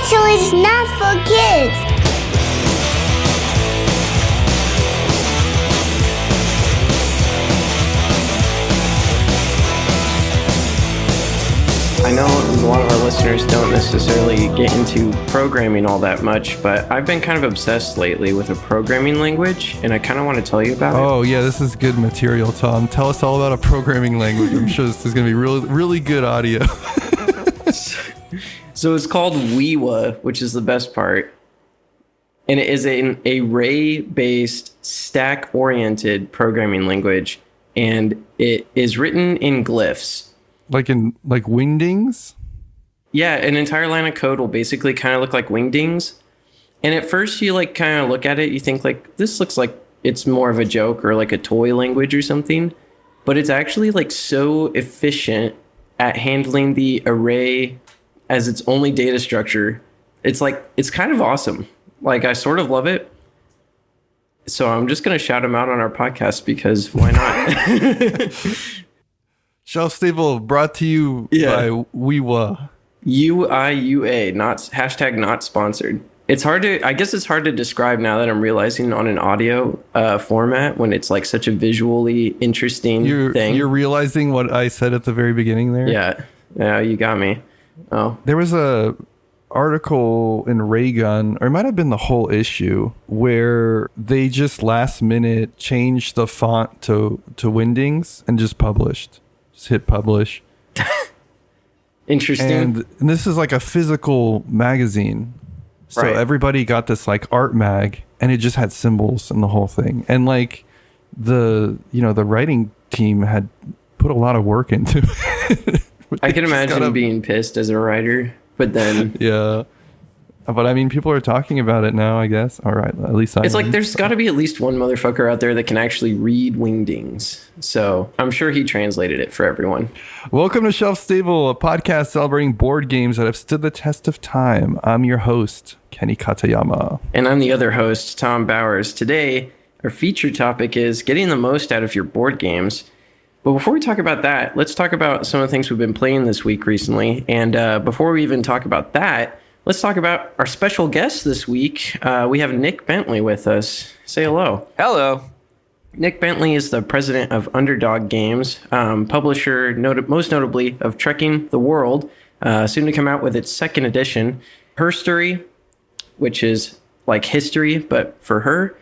Pretzel is not for kids. I know a lot of our listeners don't necessarily get into programming all that much, but I've been kind of obsessed lately with a programming language, and I kind of want to tell you about it. Oh, yeah, this is good material, Tom. Tell us all about a programming language. I'm sure this is going to be really, really good audio. So it's called Weewa, which is the best part. And it is an array-based, stack-oriented programming language, and it is written in glyphs. Like wingdings? Yeah, an entire line of code will basically kind of look like wingdings. And at first you like kind of look at it, you think like, this looks like it's more of a joke or like a toy language or something. But it's actually like so efficient at handling the array as its only data structure. It's kind of awesome. Like, I sort of love it. So I'm just going to shout him out on our podcast because why not? Shelf Stable brought to you by Weewa. UIUA, not sponsored. I guess it's hard to describe now that I'm realizing on an audio format when it's like such a visually interesting thing. You're realizing what I said at the very beginning there? Yeah, you got me. Oh. There was a article in Raygun, or it might have been the whole issue, where they just last minute changed the font to Wingdings and just published. Just hit publish. Interesting. And this is like a physical magazine. So everybody got this like art mag, and it just had symbols and the whole thing. And like the writing team had put a lot of work into it. I can imagine being pissed as a writer, but then yeah. But I mean, people are talking about it now, I guess. All right, at least it's like there's got to be at least one motherfucker out there that can actually read Wingdings. So I'm sure he translated it for everyone. Welcome to Shelf Stable, a podcast celebrating board games that have stood the test of time. I'm your host, Kenny Katayama. And I'm the other host, Tom Bowers. Today, our feature topic is getting the most out of your board games. But before we talk about that, let's talk about some of the things we've been playing this week recently. And before we even talk about that, let's talk about our special guest this week. We have Nick Bentley with us. Say hello. Hello. Nick Bentley is the president of Underdog Games, publisher most notably of Trekking the World, soon to come out with its second edition. Herstory, which is like history, but for her.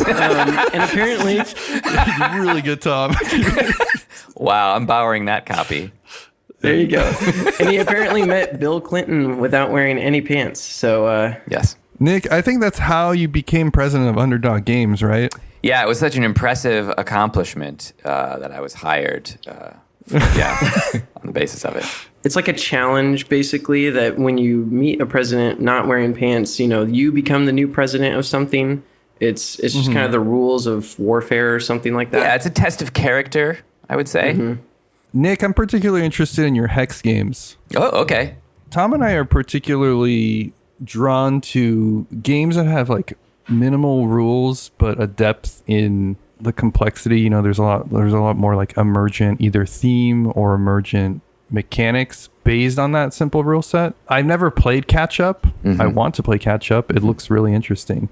And apparently... Really good, Tom. Wow, I'm borrowing that copy. There you go. And he apparently met Bill Clinton without wearing any pants. So, yes. Nick, I think that's how you became president of Underdog Games, right? Yeah, it was such an impressive accomplishment that I was hired. On the basis of it. It's like a challenge, basically, that when you meet a president not wearing pants, you become the new president of something. It's just kind of the rules of warfare or something like that. Yeah, it's a test of character, I would say. Mm-hmm. Nick, I'm particularly interested in your hex games. Oh, okay. Tom and I are particularly drawn to games that have like minimal rules, but a depth in the complexity. There's a lot more like emergent either theme or emergent mechanics based on that simple rule set. I've never played Catch Up. Mm-hmm. I want to play Catch Up. It looks really interesting.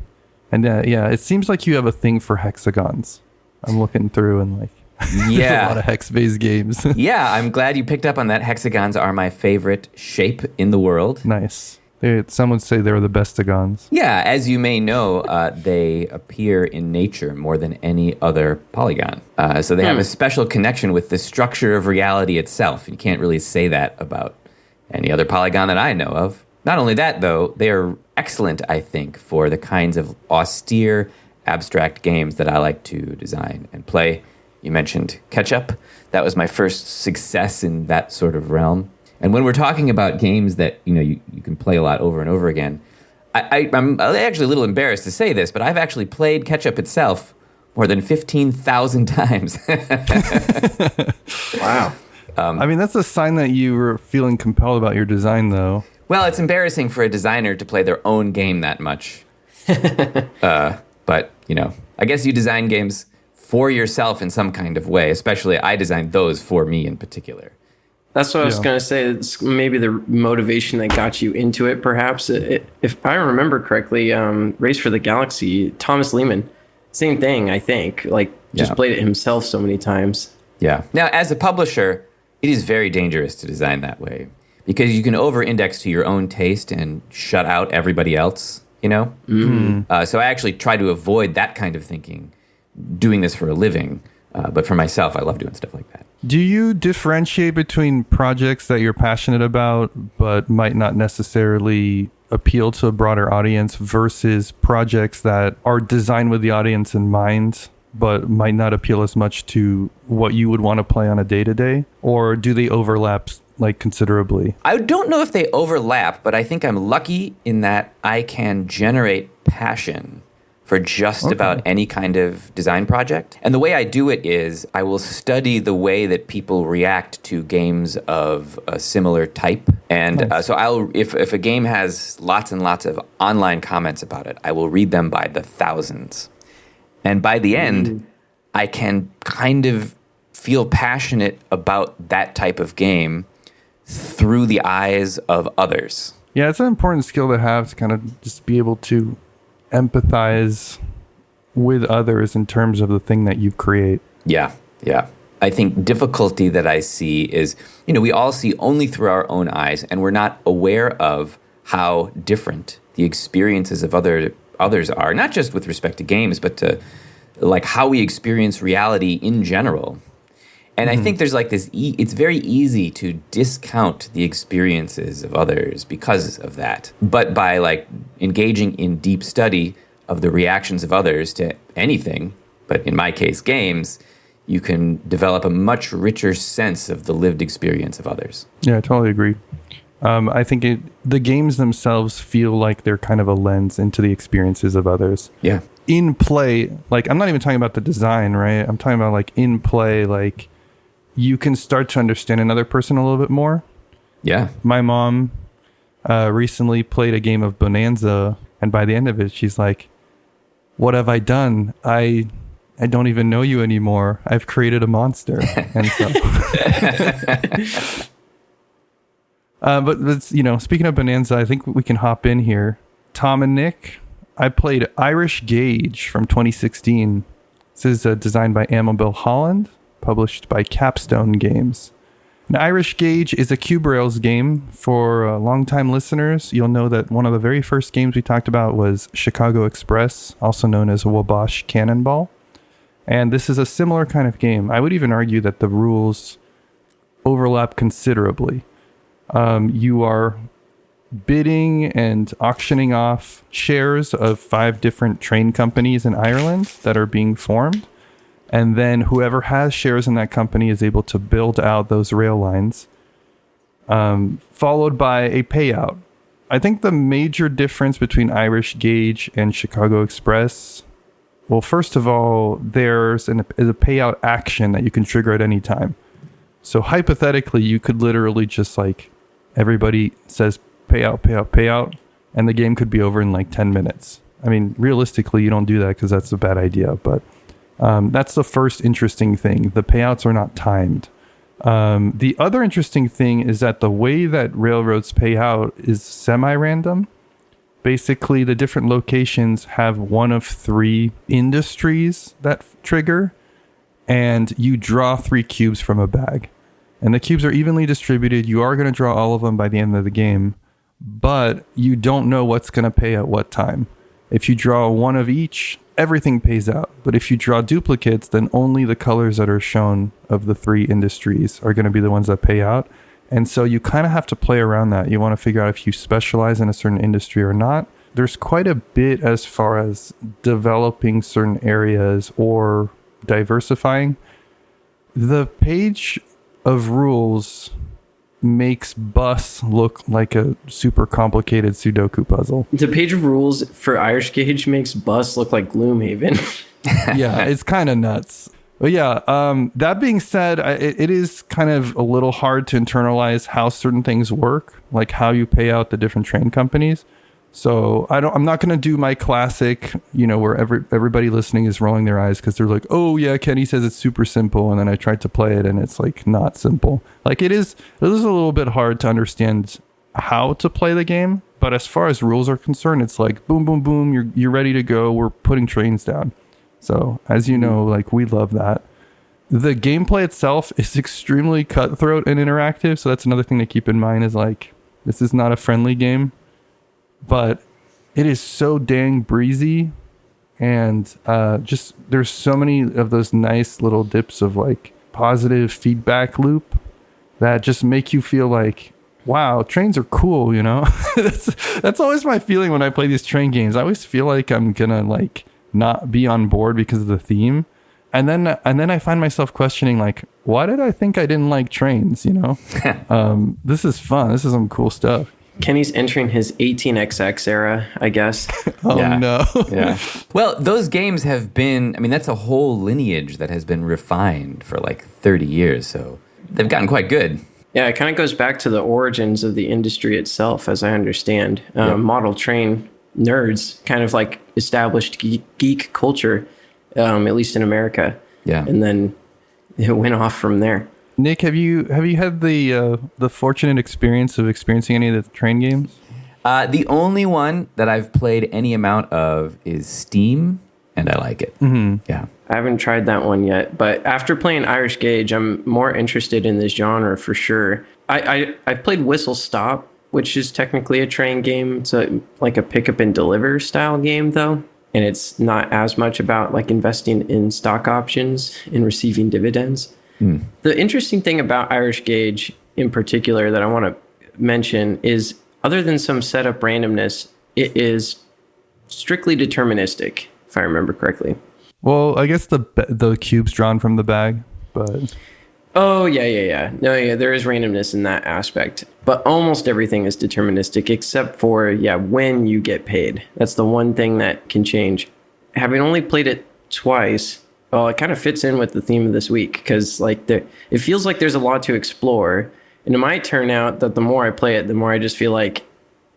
And it seems like you have a thing for hexagons. I'm looking through and like, there's a lot of hex-based games. Yeah, I'm glad you picked up on that. Hexagons are my favorite shape in the world. Nice. Some would say they're the bestagons. Yeah, as you may know, they appear in nature more than any other polygon. So they have a special connection with the structure of reality itself. You can't really say that about any other polygon that I know of. Not only that, though, they are excellent, I think, for the kinds of austere, abstract games that I like to design and play. You mentioned Catch Up. That was my first success in that sort of realm. And when we're talking about games that you can play a lot over and over again, I'm actually a little embarrassed to say this, but I've actually played Catch Up itself more than 15,000 times. Wow. I mean, that's a sign that you were feeling compelled about your design, though. Well, it's embarrassing for a designer to play their own game that much. But, I guess you design games for yourself in some kind of way. Especially, I designed those for me in particular. That's what I was going to say. It's maybe the motivation that got you into it, perhaps. If I remember correctly, Race for the Galaxy, Thomas Lehman, same thing, I think. Like, just played it himself so many times. Yeah. Now, as a publisher, it is very dangerous to design that way because you can over-index to your own taste and shut out everybody else, you know? So I actually try to avoid that kind of thinking, doing this for a living. But for myself, I love doing stuff like that. Do you differentiate between projects that you're passionate about but might not necessarily appeal to a broader audience versus projects that are designed with the audience in mind but might not appeal as much to what you would want to play on a day-to-day? Or do they overlap like considerably? I don't know if they overlap, but I think I'm lucky in that I can generate passion for just about any kind of design project. And the way I do it is I will study the way that people react to games of a similar type. And so if a game has lots and lots of online comments about it, I will read them by the thousands. And by the end, I can kind of feel passionate about that type of game through the eyes of others. Yeah, it's an important skill to have, to kind of just be able to empathize with others in terms of the thing that you create. Yeah. I think difficulty that I see is, we all see only through our own eyes, and we're not aware of how different the experiences of others are, not just with respect to games, but to like how we experience reality in general. And I think there's like this, it's very easy to discount the experiences of others because of that. But by like engaging in deep study of the reactions of others to anything, but in my case, games, you can develop a much richer sense of the lived experience of others. Yeah, I totally agree. I think the games themselves feel like they're kind of a lens into the experiences of others. Yeah. In play, like I'm not even talking about the design, right? I'm talking about like in play, like you can start to understand another person a little bit more. Yeah. My mom recently played a game of Bonanza, and by the end of it, she's like, "What have I done? I don't even know you anymore. I've created a monster." And so, but speaking of Bonanza, I think we can hop in here. Tom and Nick, I played Irish Gauge from 2016. This is designed by Amabel, Holland, published by Capstone Games. An Irish Gauge is a Cube Rails game. For longtime listeners, you'll know that one of the very first games we talked about was Chicago Express, also known as Wabash Cannonball. And this is a similar kind of game. I would even argue that the rules overlap considerably. You are bidding and auctioning off shares of 5 different train companies in Ireland that are being formed. And then whoever has shares in that company is able to build out those rail lines, followed by a payout. I think the major difference between Irish Gauge and Chicago Express, well, first of all, there's a payout action that you can trigger at any time. So hypothetically, you could literally just like, everybody says payout, payout, payout, and the game could be over in like 10 minutes. I mean, realistically, you don't do that because that's a bad idea, but that's the first interesting thing. The payouts are not timed. The other interesting thing is that the way that railroads pay out is semi-random. Basically, the different locations have one of 3 industries that trigger, and you draw 3 cubes from a bag. And the cubes are evenly distributed. You are going to draw all of them by the end of the game, but you don't know what's going to pay at what time. If you draw one of each, everything pays out. But if you draw duplicates, then only the colors that are shown of the 3 industries are going to be the ones that pay out. And so you kind of have to play around that. You want to figure out if you specialize in a certain industry or not. There's quite a bit as far as developing certain areas or diversifying. The page of rules makes bus look like a super complicated Sudoku puzzle. The page of rules for Irish Gauge makes bus look like Gloomhaven. Yeah, it's kind of nuts. But yeah, that being said, it is kind of a little hard to internalize how certain things work, like how you pay out the different train companies. So I'm not going to do my classic, where everybody listening is rolling their eyes because they're like, oh yeah, Kenny says it's super simple. And then I tried to play it and it's like not simple. Like it is a little bit hard to understand how to play the game. But as far as rules are concerned, it's like boom, boom, boom. You're ready to go. We're putting trains down. So as you know, like we love that. The gameplay itself is extremely cutthroat and interactive. So that's another thing to keep in mind is like, this is not a friendly game. But it is so dang breezy, and just there's so many of those nice little dips of like positive feedback loop that just make you feel like, wow, trains are cool, that's always my feeling when I play these train games. I always feel like I'm gonna like not be on board because of the theme, and then I find myself questioning like, why did I think I didn't like trains? This is fun. This is some cool stuff. Kenny's entering his 18XX era, I guess. No. Yeah. Well, those games have been, that's a whole lineage that has been refined for like 30 years. So they've gotten quite good. Yeah, it kind of goes back to the origins of the industry itself, as I understand. Model train nerds kind of like established geek culture, at least in America. Yeah. And then it went off from there. Nick, have you had the fortunate experience of experiencing any of the train games? The only one that I've played any amount of is Steam, and I like it. Mm-hmm. Yeah. I haven't tried that one yet, but after playing Irish Gauge, I'm more interested in this genre for sure. I've played Whistle Stop, which is technically a train game. It's like a pick up and deliver style game, though. And it's not as much about like investing in stock options and receiving dividends. The interesting thing about Irish Gauge in particular that I want to mention is, other than some setup randomness, it is strictly deterministic, if I remember correctly. Well, I guess the cube's drawn from the bag, but... Oh, yeah. No, yeah, there is randomness in that aspect. But almost everything is deterministic except for, when you get paid. That's the one thing that can change. Having only played it twice... Well, it kind of fits in with the theme of this week because it feels like there's a lot to explore. And it might turn out that the more I play it, the more I just feel like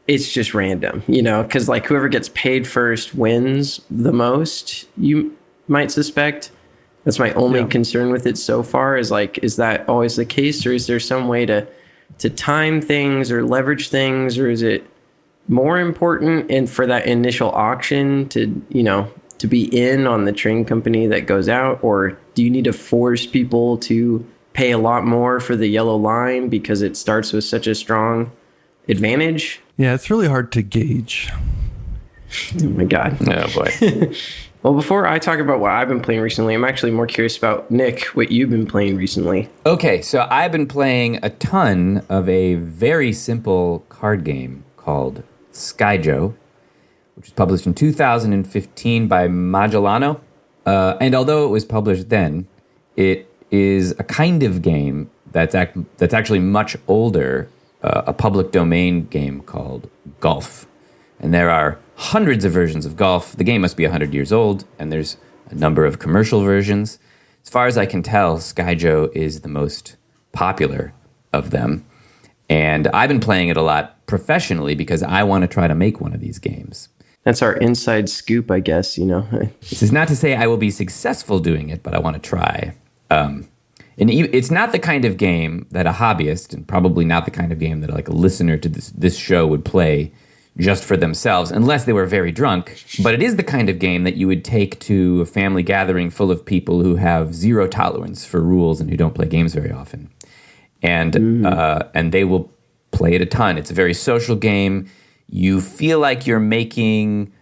it's just random, because like whoever gets paid first wins the most, you might suspect. That's my only concern with it so far is like, is that always the case, or is there some way to time things or leverage things, or is it more important and for that initial auction to be in on the train company that goes out, or do you need to force people to pay a lot more for the yellow line because it starts with such a strong advantage? Yeah, it's really hard to gauge. Oh my God. Oh boy. Well, before I talk about what I've been playing recently, I'm actually more curious about, Nick, what you've been playing recently. Okay, so I've been playing a ton of a very simple card game called Skyjo, which was published in 2015 by Magilano. And although it was published then, it is a kind of game that's actually much older, a public domain game called Golf. And there are hundreds of versions of Golf. The game must be 100 years old, and there's a number of commercial versions. As far as I can tell, Skyjo is the most popular of them. And I've been playing it a lot professionally because I want to try to make one of these games. That's our inside scoop, I guess, This is not to say I will be successful doing it, but I want to try. And it's not the kind of game that a hobbyist, and probably not the kind of game that like a listener to this show would play just for themselves, unless they were very drunk. But it is the kind of game that you would take to a family gathering full of people who have zero tolerance for rules and who don't play games very often. And they will play it a ton. It's a very social game. You feel like you're making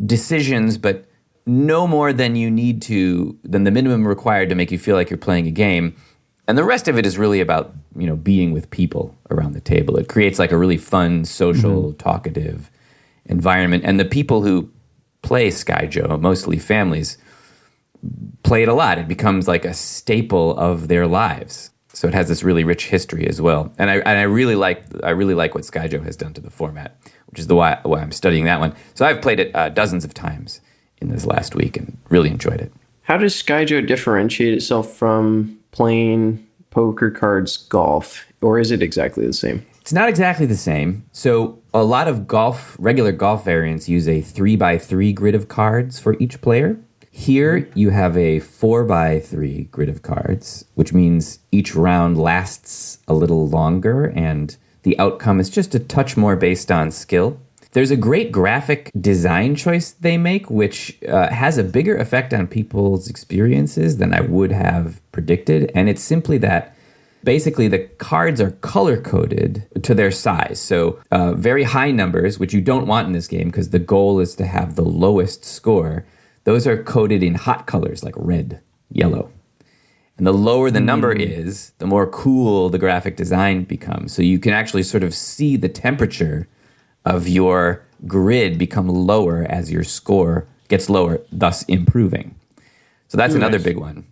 decisions, but no more than you need to, than the minimum required to make you feel like you're playing a game. And the rest of it is really about, being with people around the table. It creates like a really fun, social, talkative environment. And the people who play Skyjo, mostly families, play it a lot. It becomes like a staple of their lives. So it has this really rich history as well. And I really like what Skyjo has done to the format, which is why I'm studying that one. So I've played it dozens of times in this last week and really enjoyed it. How does Skyjo differentiate itself from playing poker cards golf, or is it exactly the same? It's not exactly the same. So a lot of regular golf variants use a 3x3 grid of cards for each player. Here you have a 4x3 grid of cards, which means each round lasts a little longer and the outcome is just a touch more based on skill. There's a great graphic design choice they make, which has a bigger effect on people's experiences than I would have predicted. And it's simply that basically the cards are color-coded to their size. So very high numbers, which you don't want in this game because the goal is to have the lowest score, those are coded in hot colors like red, yellow. And the lower the number is, the more cool the graphic design becomes. So you can actually sort of see the temperature of your grid become lower as your score gets lower, thus improving. So that's another big one.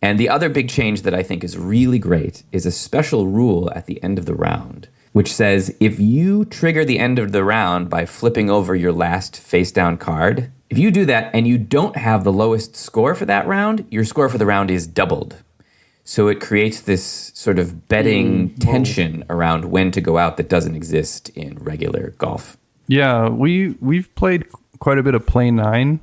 And the other big change that I think is really great is a special rule at the end of the round, which says if you trigger the end of the round by flipping over your last face-down card, if you do that and you don't have the lowest score for that round, your score for the round is doubled. So it creates this sort of betting tension around when to go out that doesn't exist in regular golf. Yeah, we've played quite a bit of Play 9,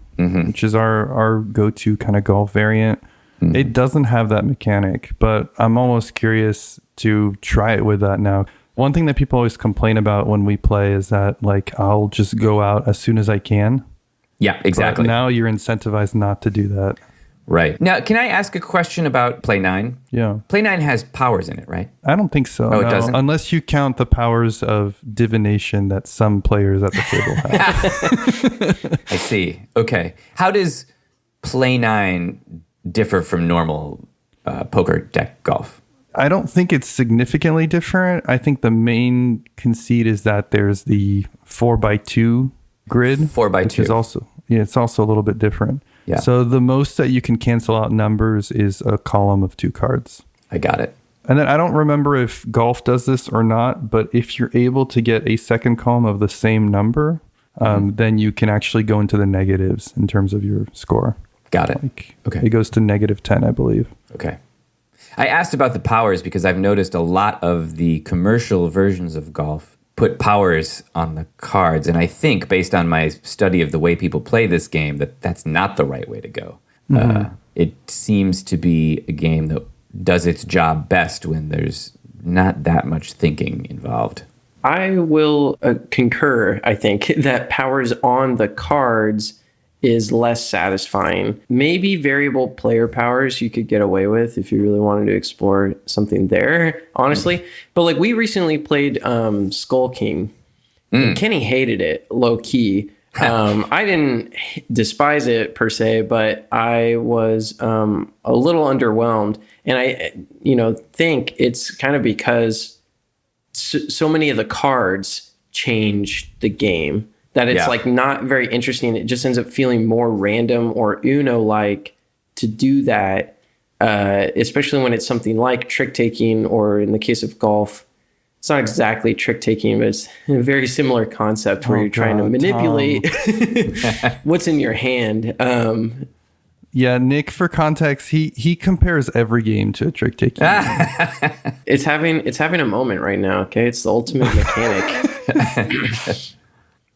which is our go-to kind of golf variant. It doesn't have that mechanic, but I'm almost curious to try it with that now. One thing that people always complain about when we play is that, like, I'll just go out as soon as I can. Yeah, exactly. But now you're incentivized not to do that. Right. Now, can I ask a question about Play 9? Yeah. Play 9 has powers in it, right? I don't think so. Oh, it doesn't? Unless you count the powers of divination that some players at the table have. I see. Okay. How does Play 9 differ from normal poker deck golf? I don't think it's significantly different. I think the main conceit is that there's the 4x2 grid. 4x2. Which is also, it's also a little bit different. Yeah. So the most that you can cancel out numbers is a column of 2 cards. I got it. And then I don't remember if golf does this or not, but if you're able to get a second column of the same number, then you can actually go into the negatives in terms of your score. Got it. Okay. It goes to -10, I believe. Okay. I asked about the powers because I've noticed a lot of the commercial versions of golf put powers on the cards. And I think, based on my study of the way people play this game, that that's not the right way to go. It seems to be a game that does its job best when there's not that much thinking involved. I will concur, I think, that powers on the cards is less satisfying. Maybe variable player powers you could get away with if you really wanted to explore something there, honestly. But like we recently played Skull King, and Kenny hated it low key. I didn't despise it per se, but I was a little underwhelmed, and I think it's kind of because so many of the cards change the game. That it's like not very interesting. It just ends up feeling more random or Uno-like to do that, especially when it's something like trick-taking, or in the case of golf, it's not exactly trick-taking, but it's a very similar concept where you're trying to manipulate what's in your hand. Yeah, Nick, for context, he compares every game to a trick-taking game. It's having a moment right now, okay? It's the ultimate mechanic.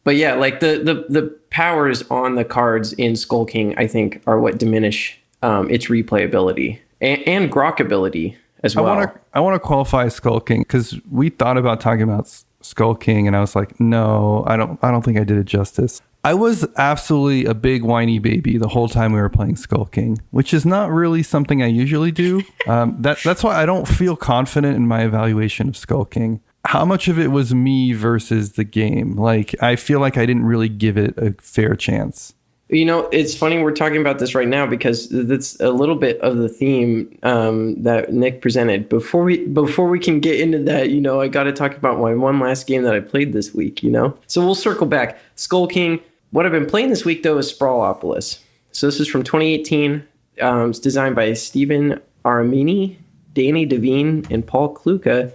But yeah, like the powers on the cards in Skull King, I think, are what diminish its replayability and grokkability as well. I want to qualify Skull King because we thought about talking about Skull King, and I was like, no, I don't think I did it justice. I was absolutely a big whiny baby the whole time we were playing Skull King, which is not really something I usually do. That's why I don't feel confident in my evaluation of Skull King. How much of it was me versus the game? Like, I feel like I didn't really give it a fair chance. It's funny we're talking about this right now because that's a little bit of the theme that Nick presented. Before we can get into that, I got to talk about my one last game that I played this week, So we'll circle back. Skull King. What I've been playing this week, though, is Sprawlopolis. So this is from 2018. It's designed by Steffen Aramini, Danny Devine, and Paul Kluka.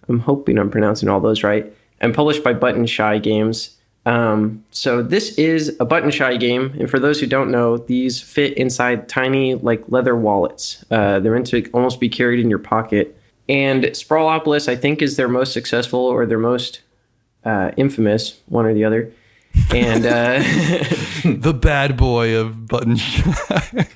I'm hoping I'm pronouncing all those right. And published by Button Shy Games. So this is a Button Shy game. And for those who don't know, these fit inside tiny, like, leather wallets. They're meant to almost be carried in your pocket. And Sprawlopolis, I think, is their most successful or their most infamous, one or the other. And the bad boy of button shy.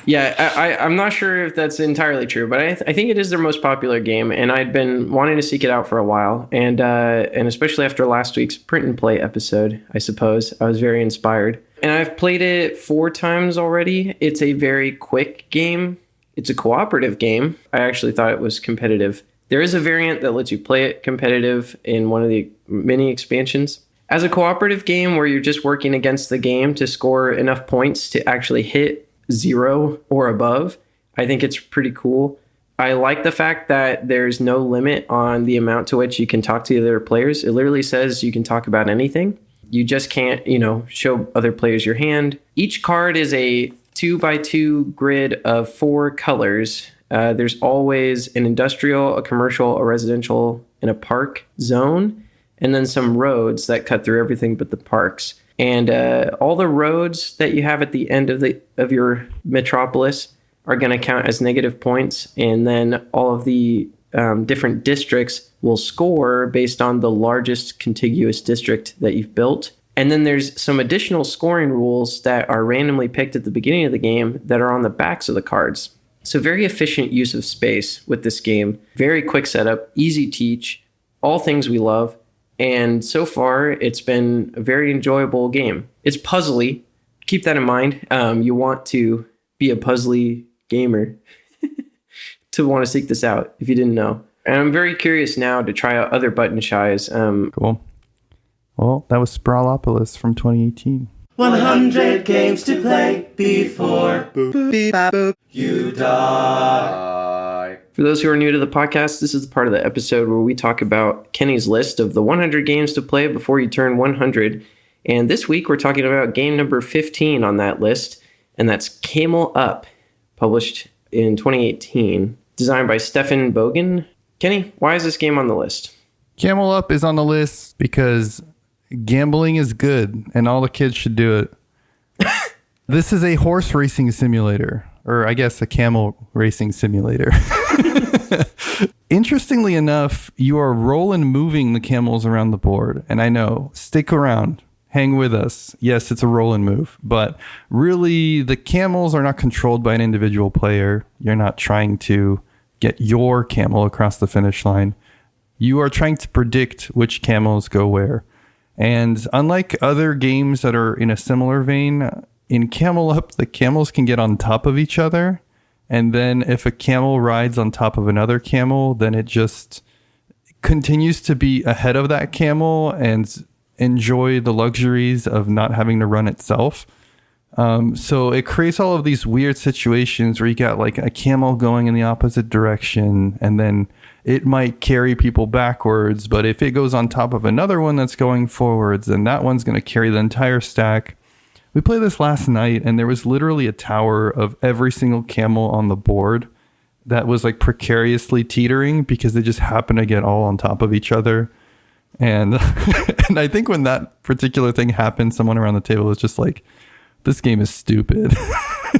Yeah, I'm not sure if that's entirely true, but I think it is their most popular game, and I'd been wanting to seek it out for a while, and especially after last week's print and play episode, I suppose I was very inspired. And I've played it 4 times already. It's a very quick game. It's a cooperative game. I actually thought it was competitive. There is a variant that lets you play it competitive in one of the mini expansions. As a cooperative game where you're just working against the game to score enough points to actually hit 0 or above, I think it's pretty cool. I like the fact that there's no limit on the amount to which you can talk to the other players. It literally says you can talk about anything. You just can't, show other players your hand. Each card is a 2x2 grid of 4 colors. There's always an industrial, a commercial, a residential, and a park zone. And then some roads that cut through everything but the parks. And all the roads that you have at the end of your metropolis are going to count as negative points. And then all of the different districts will score based on the largest contiguous district that you've built. And then there's some additional scoring rules that are randomly picked at the beginning of the game that are on the backs of the cards. So very efficient use of space with this game. Very quick setup, easy teach, all things we love. And so far, it's been a very enjoyable game. It's puzzly. Keep that in mind. You want to be a puzzly gamer to want to seek this out, if you didn't know. And I'm very curious now to try out other button shies. Cool. Well, that was Sprawlopolis from 2018. 100 games to play before you die. For those who are new to the podcast, this is the part of the episode where we talk about Kenny's list of the 100 games to play before you turn 100. And this week, we're talking about game number 15 on that list, and that's Camel Up, published in 2018, designed by Steffen Bogen. Kenny, why is this game on the list? Camel Up is on the list because gambling is good, and all the kids should do it. This is a horse racing simulator, or I guess a camel racing simulator. Interestingly enough, you are rolling moving the camels around the board. And I know, stick around, hang with us. Yes, it's a roll and move, but really the camels are not controlled by an individual player. You're not trying to get your camel across the finish line. You are trying to predict which camels go where. And unlike other games that are in a similar vein, in Camel Up, the camels can get on top of each other. And then if a camel rides on top of another camel, then it just continues to be ahead of that camel and enjoy the luxuries of not having to run itself. So it creates all of these weird situations where you got like a camel going in the opposite direction, and then it might carry people backwards. But if it goes on top of another one that's going forwards, then that one's going to carry the entire stack. We played this last night, and there was literally a tower of every single camel on the board that was like precariously teetering because they just happened to get all on top of each other. And and I think when that particular thing happened, someone around the table was just like, this game is stupid.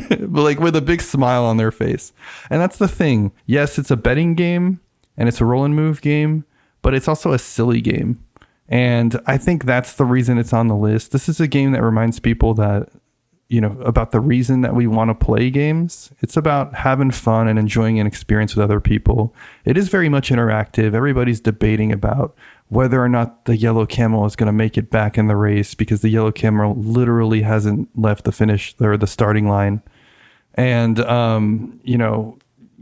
But like with a big smile on their face. And that's the thing. Yes, it's a betting game and it's a roll and move game, but it's also a silly game. And I think that's the reason it's on the list. This is a game that reminds people that, about the reason that we want to play games. It's about having fun and enjoying an experience with other people. It is very much interactive. Everybody's debating about whether or not the yellow camel is going to make it back in the race because the yellow camel literally hasn't left the finish or the starting line. And,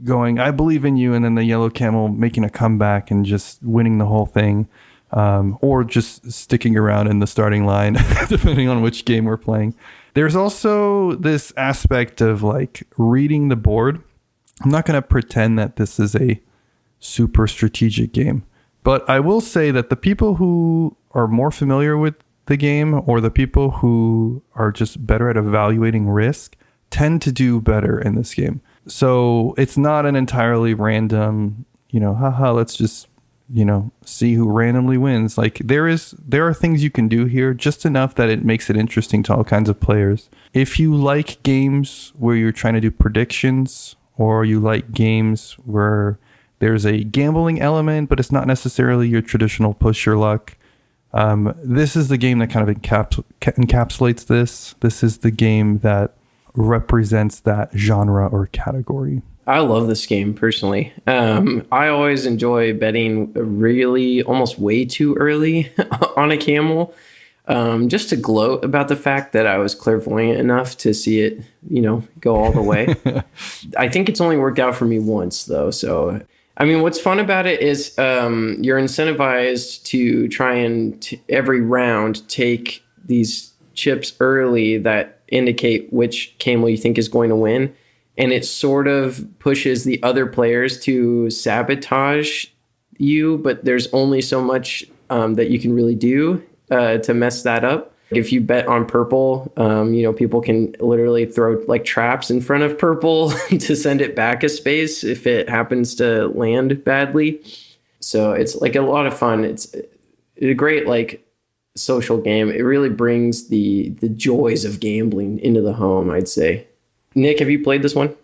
going, I believe in you. And then the yellow camel making a comeback and just winning the whole thing. Or just sticking around in the starting line, depending on which game we're playing. There's also this aspect of like reading the board. I'm not going to pretend that this is a super strategic game, but I will say that the people who are more familiar with the game or the people who are just better at evaluating risk tend to do better in this game. So it's not an entirely random, let's just see who randomly wins. Like there are things you can do here just enough that it makes it interesting to all kinds of players. If you like games where you're trying to do predictions, or you like games where There's a gambling element, but it's not necessarily your traditional push your luck. This is the game that kind of encapsulates this. This is the game that represents that genre or category. I love this game personally. I always enjoy betting really almost way too early on a camel, just to gloat about the fact that I was clairvoyant enough to see it, go all the way. I think it's only worked out for me once though. So, I mean, what's fun about it is you're incentivized to try and every round take these chips early that indicate which camel you think is going to win. And it sort of pushes the other players to sabotage you, but there's only so much that you can really do to mess that up. If you bet on purple, people can literally throw like traps in front of purple to send it back a space if it happens to land badly. So it's like a lot of fun. It's a great like social game. It really brings the joys of gambling into the home, I'd say. Nick, have you played this one?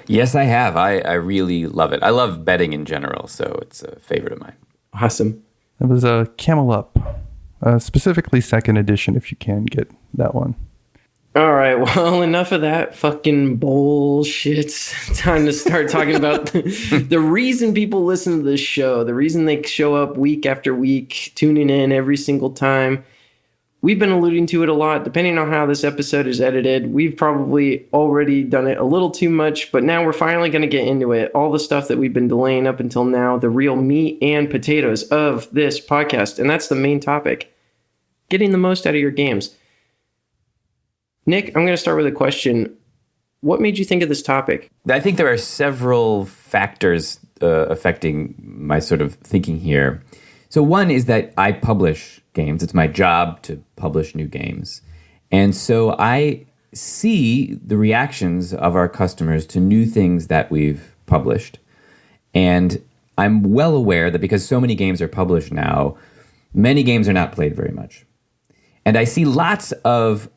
Yes, I have. I really love it. I love betting in general, so it's a favorite of mine. Awesome. It was a Camel Up, specifically second edition, if you can get that one. All right, well, enough of that fucking bullshit. Time to start talking about the reason people listen to this show, the reason they show up week after week, tuning in every single time. We've been alluding to it a lot. Depending on how this episode is edited, we've probably already done it a little too much, but now we're finally going to get into it. All the stuff that we've been delaying up until now, the real meat and potatoes of this podcast. And that's the main topic. Getting the most out of your games. Nick, I'm going to start with a question. What made you think of this topic? I think there are several factors affecting my sort of thinking here. So one is that I publish games. It's my job to publish new games. And so I see the reactions of our customers to new things that we've published. And I'm well aware that because so many games are published now, many games are not played very much. And I see lots of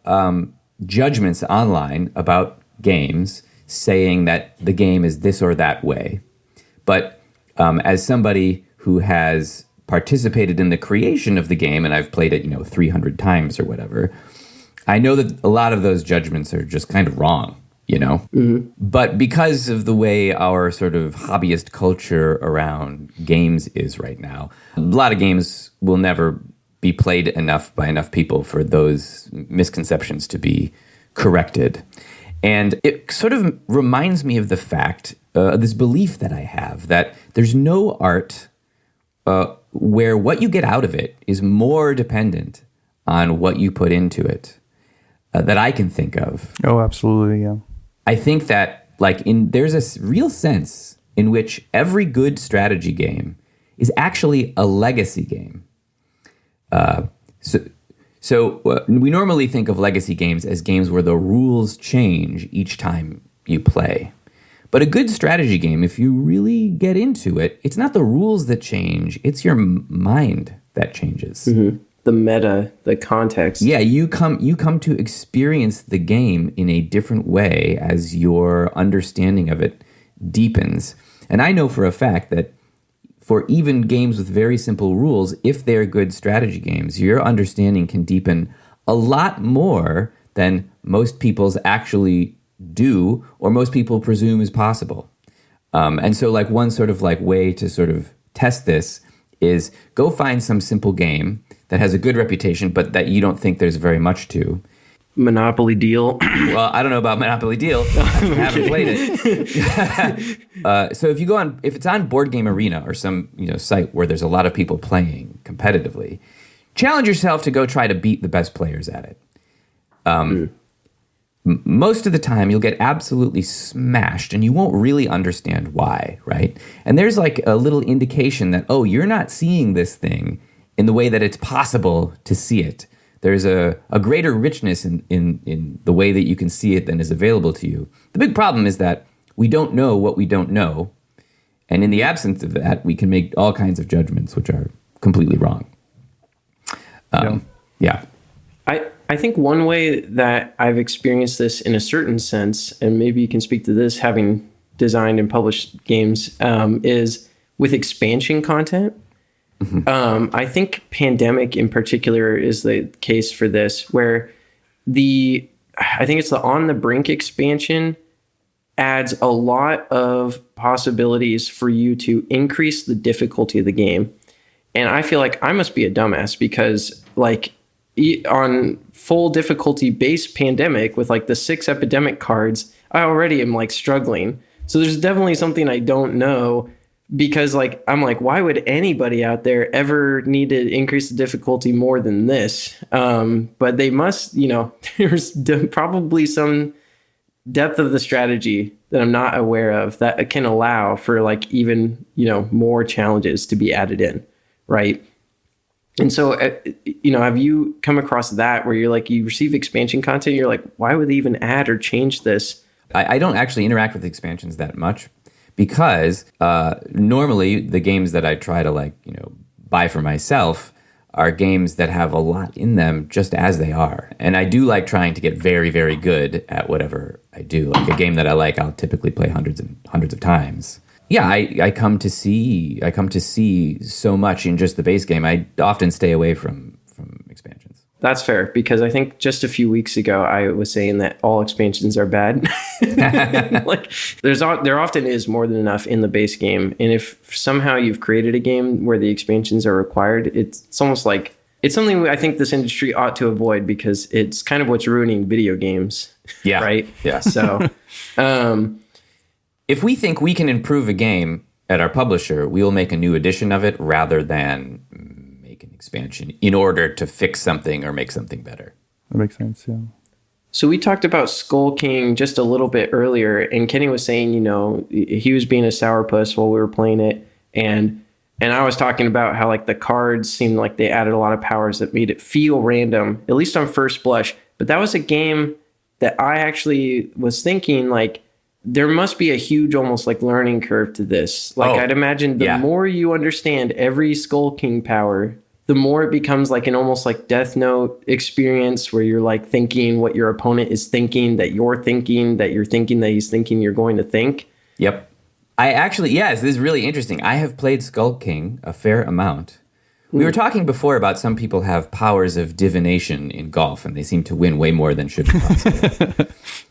judgments online about games saying that the game is this or that way. But as somebody who has participated in the creation of the game, and I've played it, 300 times or whatever, I know that a lot of those judgments are just kind of wrong, Mm-hmm. But because of the way our sort of hobbyist culture around games is right now, a lot of games will never be played enough by enough people for those misconceptions to be corrected. And it sort of reminds me of the fact, this belief that I have, that there's no art where what you get out of it is more dependent on what you put into it that I can think of. Oh, absolutely, yeah. I think that there's a real sense in which every good strategy game is actually a legacy game. So we normally think of legacy games as games where the rules change each time you play. But a good strategy game, if you really get into it, it's not the rules that change, it's your mind that changes. Mm-hmm. The meta, the context. Yeah, you come to experience the game in a different way as your understanding of it deepens. And I know for a fact that for even games with very simple rules, if they're good strategy games, your understanding can deepen a lot more than most people's actually do, or most people presume is possible. And so one sort of way to sort of test this is go find some simple game that has a good reputation, but that you don't think there's very much to. Monopoly Deal. Well, I don't know about Monopoly Deal. I haven't played it. So if it's on Board Game Arena or some site where there's a lot of people playing competitively, challenge yourself to go try to beat the best players at it. Most of the time, you'll get absolutely smashed, and you won't really understand why, right? And there's a little indication that, you're not seeing this thing in the way that it's possible to see it. There's a greater richness in the way that you can see it than is available to you. The big problem is that we don't know what we don't know, and in the absence of that, we can make all kinds of judgments which are completely wrong. Yeah. I think one way that I've experienced this in a certain sense, and maybe you can speak to this having designed and published games, is with expansion content. I think Pandemic in particular is the case for this, where I think it's the On the Brink expansion adds a lot of possibilities for you to increase the difficulty of the game. And I feel like I must be a dumbass because like on full difficulty base Pandemic with like the 6 epidemic cards, I already am like struggling. So there's definitely something I don't know, because like I'm like, why would anybody out there ever need to increase the difficulty more than this? But they must, there's probably some depth of the strategy that I'm not aware of that can allow for like even, more challenges to be added in, right? And so, have you come across that where you're like, you receive expansion content, you're like, why would they even add or change this? I don't actually interact with expansions that much because normally the games that I try to buy for myself are games that have a lot in them just as they are. And I do like trying to get very, very good at whatever I do. Like a game that I like, I'll typically play hundreds and hundreds of times. Yeah, I come to see so much in just the base game. I often stay away from expansions. That's fair, because I think just a few weeks ago I was saying that all expansions are bad. Like there often is more than enough in the base game, and if somehow you've created a game where the expansions are required, it's almost like it's something I think this industry ought to avoid, because it's kind of what's ruining video games. Yeah. Right. Yeah. So, if we think we can improve a game at our publisher, we will make a new edition of it rather than make an expansion in order to fix something or make something better. That makes sense, yeah. So we talked about Skull King just a little bit earlier, and Kenny was saying, he was being a sourpuss while we were playing it, and I was talking about how like the cards seemed like they added a lot of powers that made it feel random, at least on first blush. But that was a game that I actually was thinking like, there must be a huge, almost like learning curve to this. Like I'd imagine the more you understand every Skull King power, the more it becomes like an almost like Death Note experience where you're like thinking what your opponent is thinking, that you're thinking, that you're thinking that he's thinking you're going to think. Yep. I actually, yes, this is really interesting. I have played Skull King a fair amount. We were talking before about some people have powers of divination in golf, and they seem to win way more than should be possible.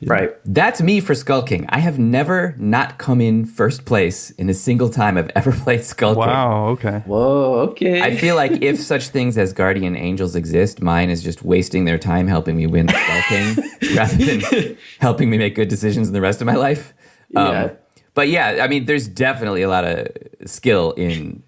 Right. That's me for Skull King. I have never not come in first place in a single time I've ever played Skull King. Wow, okay. Whoa, okay. I feel like if such things as guardian angels exist, mine is just wasting their time helping me win Skull King rather than helping me make good decisions in the rest of my life. But yeah, I mean, there's definitely a lot of skill in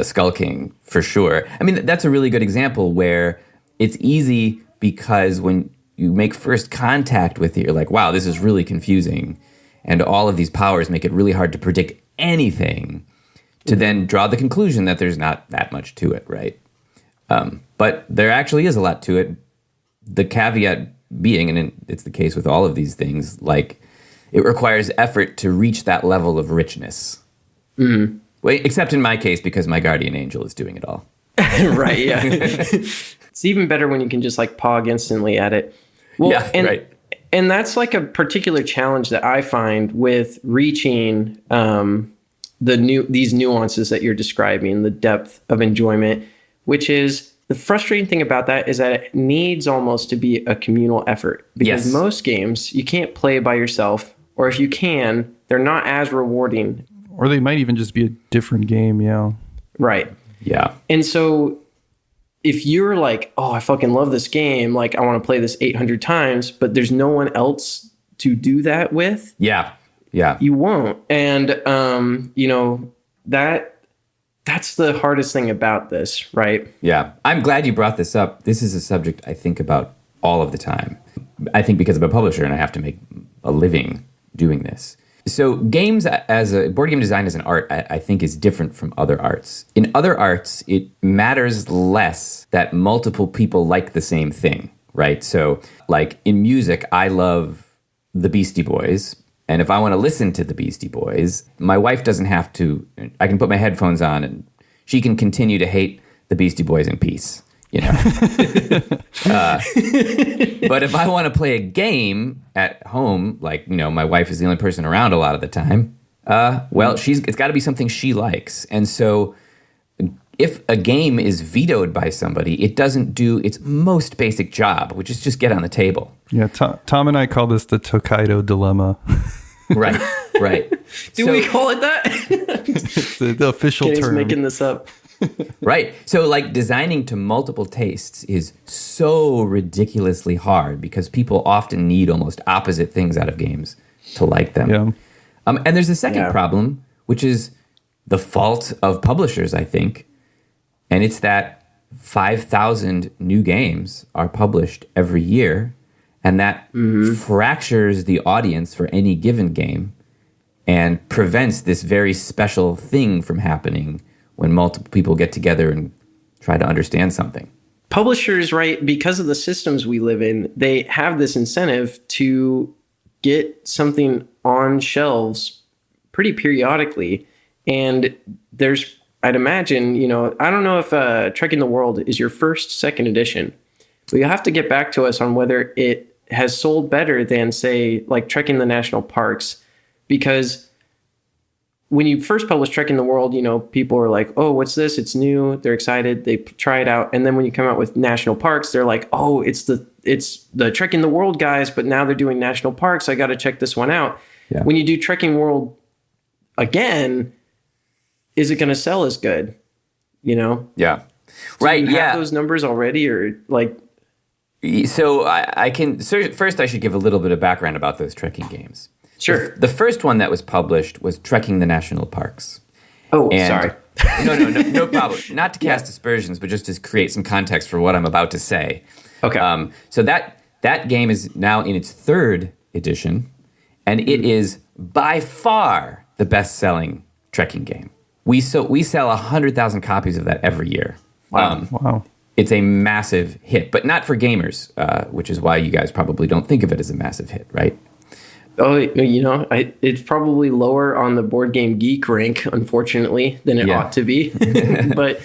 Skull King for sure. I mean, that's a really good example where it's easy because when you make first contact with it, you're like, wow, this is really confusing. And all of these powers make it really hard to predict anything, to then draw the conclusion that there's not that much to it, right? But there actually is a lot to it. The caveat being, and it's the case with all of these things, like it requires effort to reach that level of richness. Mm-hmm. Well, except in my case, because my guardian angel is doing it all. Right, yeah. It's even better when you can just like pog instantly at it. Well, yeah, right. And that's like a particular challenge that I find with reaching these nuances that you're describing, the depth of enjoyment, which is the frustrating thing about that is that it needs almost to be a communal effort, because most games you can't play by yourself, or if you can, they're not as rewarding. Or they might even just be a different game, yeah. Right. Yeah. And so if you're like, oh, I fucking love this game, like I want to play this 800 times, but there's no one else to do that with. Yeah. Yeah. You won't. And, that's the hardest thing about this, right? Yeah. I'm glad you brought this up. This is a subject I think about all of the time. I think because I'm a publisher and I have to make a living doing this. So games as a board game design as an art, I think is different from other arts. In other arts, it matters less that multiple people like the same thing, right? So like in music, I love the Beastie Boys. And if I want to listen to the Beastie Boys, my wife doesn't have to, I can put my headphones on and she can continue to hate the Beastie Boys in peace. But if I want to play a game at home, like, my wife is the only person around a lot of the time, Well, it's got to be something she likes. And so if a game is vetoed by somebody, it doesn't do its most basic job, which is just get on the table. Yeah, Tom and I call this the Tokaido dilemma. Right. Do we call it that? It's the official Kenny's term. making this up. Right. So like designing to multiple tastes is so ridiculously hard because people often need almost opposite things out of games to like them. Yeah. And there's a second problem, which is the fault of publishers, I think. And it's that 5,000 new games are published every year. And that fractures the audience for any given game and prevents this very special thing from happening when multiple people get together and try to understand something. Publishers, right, because of the systems we live in, they have this incentive to get something on shelves pretty periodically. And I'd imagine, I don't know if Trekking the World is your second edition, but you'll have to get back to us on whether it has sold better than, say, like Trekking the National Parks, because when you first published Trekking the World, people are like, oh, what's this? It's new. They're excited. They try it out. And then when you come out with national parks, they're like, oh, it's the Trekking the World guys, but now they're doing national parks. I got to check this one out. Yeah. When you do Trekking World again, is it going to sell as good? Yeah. Do right. you have those numbers already, or like? So I can, first I should give a little bit of background about those trekking games. Sure. The first one that was published was Trekking the National Parks. Oh, sorry. No problem. Not to cast aspersions, but just to create some context for what I'm about to say. Okay. So that game is now in its third edition, and it is by far the best-selling trekking game. We sell 100,000 copies of that every year. Wow. It's a massive hit, but not for gamers, which is why you guys probably don't think of it as a massive hit, right? Oh, it's probably lower on the Board Game Geek rank, unfortunately, than it ought to be. but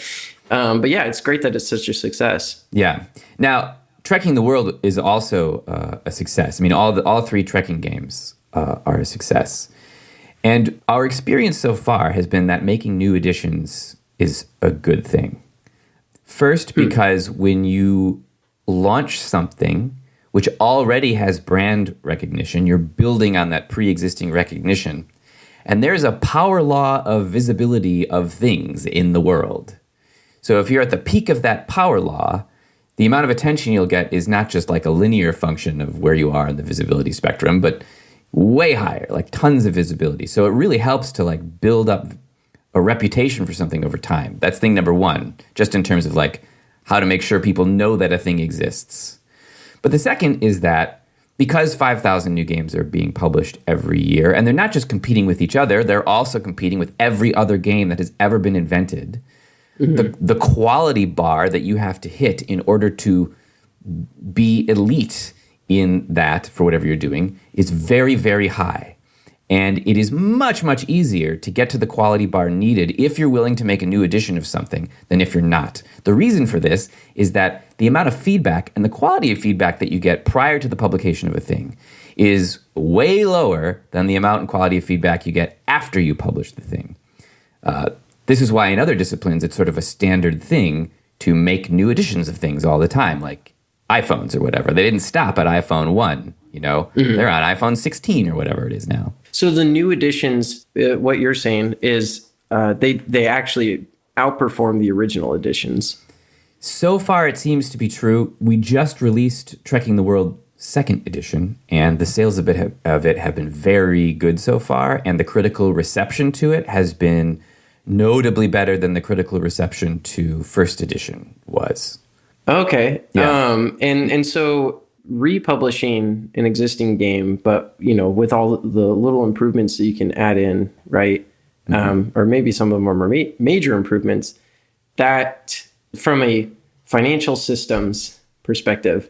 yeah, it's great that it's such a success. Yeah. Now, Trekking the World is also a success. I mean, all three trekking games are a success. And our experience so far has been that making new editions is a good thing. First, because when you launch something which already has brand recognition, you're building on that pre-existing recognition. And there's a power law of visibility of things in the world. So if you're at the peak of that power law, the amount of attention you'll get is not just like a linear function of where you are in the visibility spectrum, but way higher, like tons of visibility. So it really helps to like build up a reputation for something over time. That's thing number one, just in terms of like how to make sure people know that a thing exists. But the second is that because 5,000 new games are being published every year, and they're not just competing with each other, they're also competing with every other game that has ever been invented. The quality bar that you have to hit in order to be elite in that for whatever you're doing is very, very high. And it is much, much easier to get to the quality bar needed if you're willing to make a new edition of something than if you're not. The reason for this is that the amount of feedback and the quality of feedback that you get prior to the publication of a thing is way lower than the amount and quality of feedback you get after you publish the thing. This is why in other disciplines it's sort of a standard thing to make new editions of things all the time, like iPhones or whatever. They didn't stop at iPhone 1, They're on iPhone 16 or whatever it is now. So the new editions, what you're saying is they actually outperform the original editions. So far, it seems to be true. We just released Trekking the World 2nd edition, and the sales of it have been very good so far, and the critical reception to it has been notably better than the critical reception to 1st edition was. Okay. Yeah. And so republishing an existing game, but with all the little improvements that you can add in, right? Or maybe some of them are major improvements, that from a financial systems perspective,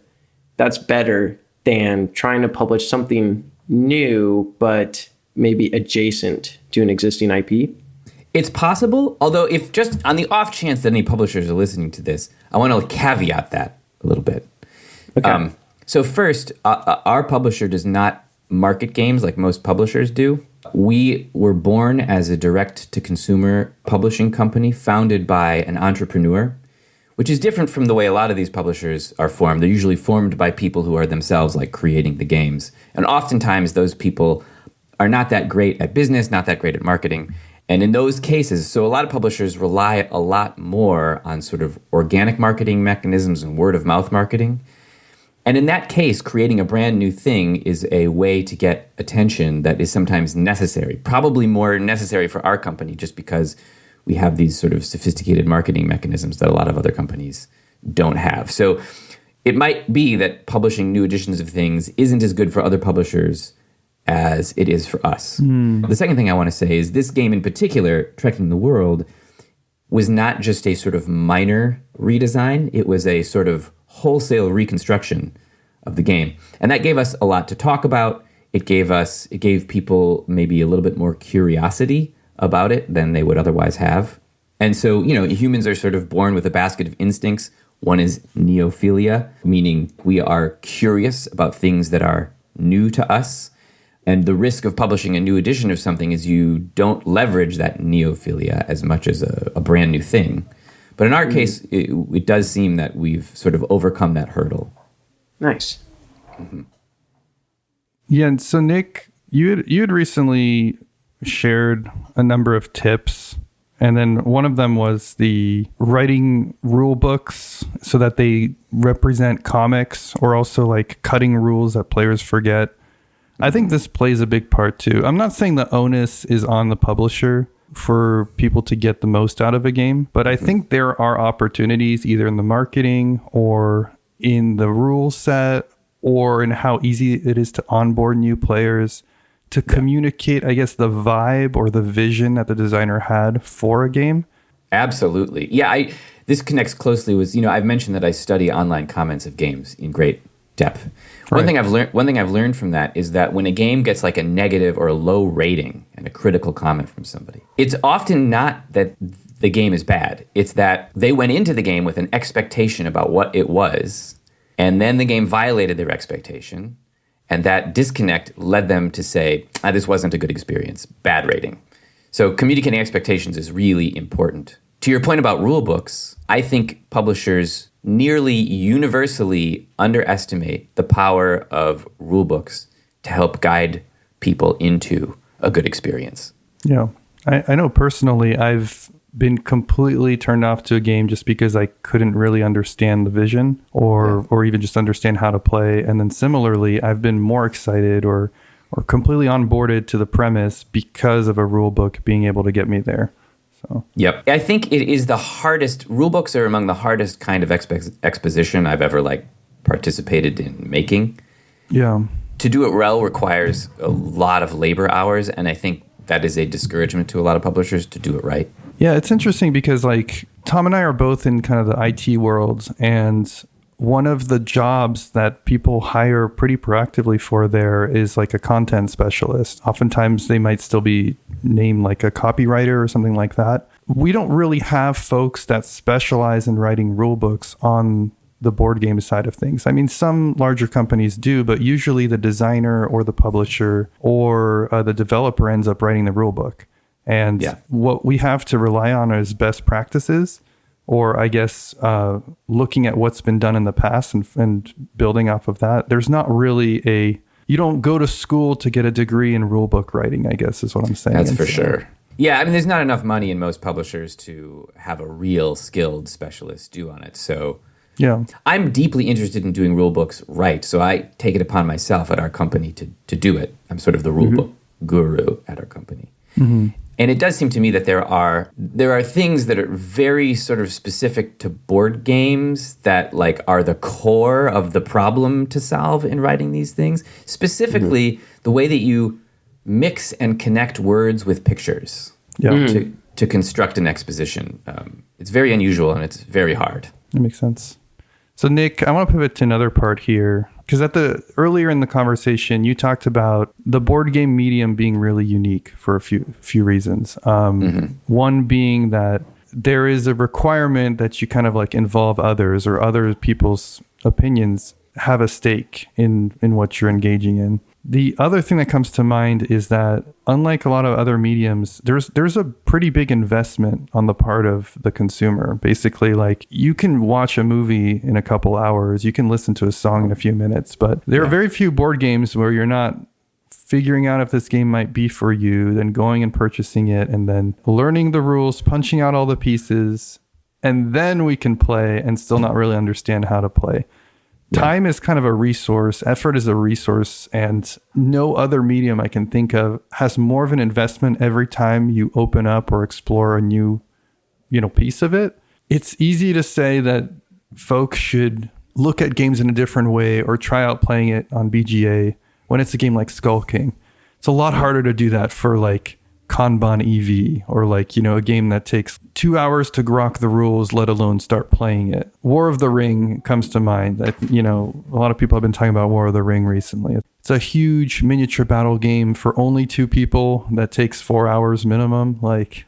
that's better than trying to publish something new, but maybe adjacent to an existing IP. It's possible, although if just on the off chance that any publishers are listening to this, I want to caveat that a little bit. Okay. So first, our publisher does not market games like most publishers do. We were born as a direct-to-consumer publishing company founded by an entrepreneur, which is different from the way a lot of these publishers are formed. They're usually formed by people who are themselves like creating the games. And oftentimes those people are not that great at business, not that great at marketing. And in those cases, so a lot of publishers rely a lot more on sort of organic marketing mechanisms and word of mouth marketing. And in that case, creating a brand new thing is a way to get attention that is sometimes necessary, probably more necessary for our company just because we have these sort of sophisticated marketing mechanisms that a lot of other companies don't have. So it might be that publishing new editions of things isn't as good for other publishers as it is for us. The second thing I want to say is this game in particular, Trekking the World, was not just a sort of minor redesign. It was a sort of wholesale reconstruction of the game. And that gave us a lot to talk about. It gave people maybe a little bit more curiosity about it than they would otherwise have. And so, humans are sort of born with a basket of instincts. One is neophilia, meaning we are curious about things that are new to us. And the risk of publishing a new edition of something is you don't leverage that neophilia as much as a brand new thing. But in our case, it does seem that we've sort of overcome that hurdle. Nice. Mm-hmm. Yeah, and so Nick, you had recently shared a number of tips, and then one of them was the writing rule books so that they represent comics, or also like cutting rules that players forget. I think this plays a big part too. I'm not saying the onus is on the publisher for people to get the most out of a game, but I think there are opportunities either in the marketing or in the rule set or in how easy it is to onboard new players to communicate, I guess, the vibe or the vision that the designer had for a game. Absolutely. Yeah, this connects closely with, I've mentioned that I study online comments of games in great depth. Right. One thing I've learned from that is that when a game gets like a negative or a low rating and a critical comment from somebody, it's often not that the game is bad. It's that they went into the game with an expectation about what it was, and then the game violated their expectation, and that disconnect led them to say, this wasn't a good experience, bad rating. So communicating expectations is really important. To your point about rule books, I think publishers nearly universally underestimate the power of rule books to help guide people into a good experience. Yeah, I know personally I've been completely turned off to a game just because I couldn't really understand the vision or even just understand how to play. And then similarly, I've been more excited or completely onboarded to the premise because of a rule book being able to get me there. So. Yep. I think it is the hardest. Rule books are among the hardest kind of exposition I've ever participated in making. Yeah. To do it well requires a lot of labor hours, and I think that is a discouragement to a lot of publishers to do it right. Yeah, it's interesting because Tom and I are both in kind of the IT world, and one of the jobs that people hire pretty proactively for there is like a content specialist. Oftentimes they might still be named like a copywriter or something like that. We don't really have folks that specialize in writing rule books on the board game side of things. I mean, some larger companies do, but usually the designer or the publisher or the developer ends up writing the rule book. And what we have to rely on is best practices, or I guess looking at what's been done in the past and building off of that. There's not really you don't go to school to get a degree in rule book writing, I guess is what I'm saying. That's for sure. Yeah, I mean, there's not enough money in most publishers to have a real skilled specialist do on it. So yeah, I'm deeply interested in doing rule books right. So I take it upon myself at our company to do it. I'm sort of the rule book guru at our company. Mm-hmm. And it does seem to me that there are things that are very sort of specific to board games that are the core of the problem to solve in writing these things. Specifically, the way that you mix and connect words with pictures to construct an exposition. It's very unusual and it's very hard. That makes sense. So Nick, I want to pivot to another part here, because earlier in the conversation, you talked about the board game medium being really unique for a few reasons. One being that there is a requirement that you kind of involve others, or other people's opinions have a stake in what you're engaging in. The other thing that comes to mind is that unlike a lot of other mediums, there's a pretty big investment on the part of the consumer. Basically, like you can watch a movie in a couple hours, you can listen to a song in a few minutes, but there are very few board games where you're not figuring out if this game might be for you, then going and purchasing it, and then learning the rules, punching out all the pieces, and then we can play and still not really understand how to play. Time is kind of a resource. Effort is a resource, and no other medium I can think of has more of an investment every time you open up or explore a new, piece of it. It's easy to say that folks should look at games in a different way or try out playing it on BGA when it's a game like Skull King. It's a lot harder to do that for like Kanban EV or like, a game that takes 2 hours to grok the rules, let alone start playing it. War of the Ring comes to mind. That, a lot of people have been talking about War of the Ring recently. It's a huge miniature battle game for only 2 people that takes 4 hours minimum. Like,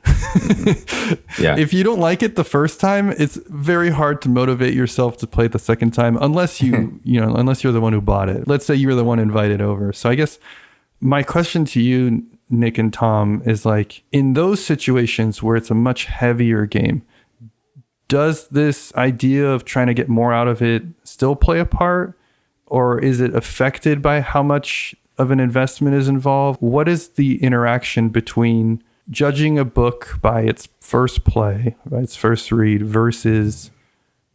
if you don't like it the first time, it's very hard to motivate yourself to play it the second time, unless unless you're the one who bought it. Let's say you were the one invited over. So I guess my question to you, Nick and Tom, is like, in those situations where it's a much heavier game, does this idea of trying to get more out of it still play a part? Or is it affected by how much of an investment is involved? What is the interaction between judging a book by its first play, by its first read, versus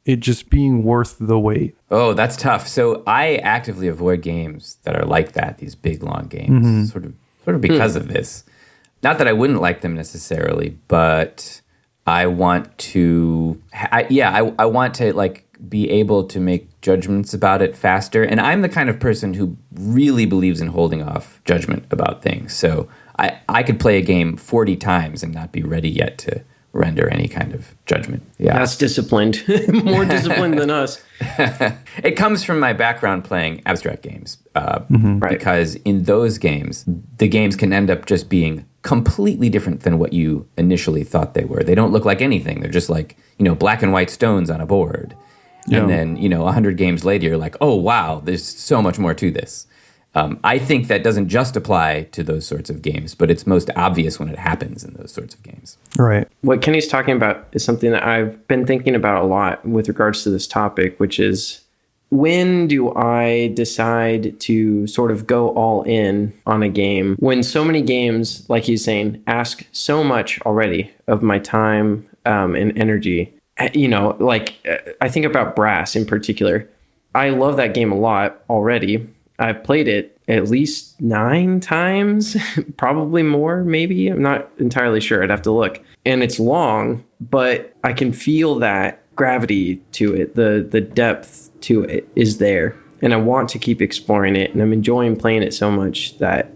it just being worth the wait? Oh, that's tough. So I actively avoid games that are like that, these big, long games, sort of because of this. Not that I wouldn't like them necessarily, but I want to, I want to like be able to make judgments about it faster. And I'm the kind of person who really believes in holding off judgment about things. So I could play a game 40 times and not be ready yet to render any kind of judgment. Yeah, that's disciplined. More disciplined than us. It comes from my background playing abstract games, because in those games, the games can end up just being completely different than what you initially thought they were. They don't look like anything. They're just like, black and white stones on a board. Yeah. And then, 100 games later, you're like, oh, wow, there's so much more to this. I think that doesn't just apply to those sorts of games, but it's most obvious when it happens in those sorts of games. Right. What Kenny's talking about is something that I've been thinking about a lot with regards to this topic, which is, when do I decide to sort of go all in on a game when so many games, like he's saying, ask so much already of my time and energy? I think about Brass in particular. I love that game a lot already. I've played it at least 9 times, probably more, maybe. I'm not entirely sure. I'd have to look. And it's long, but I can feel that gravity to it. The depth to it is there. And I want to keep exploring it. And I'm enjoying playing it so much that,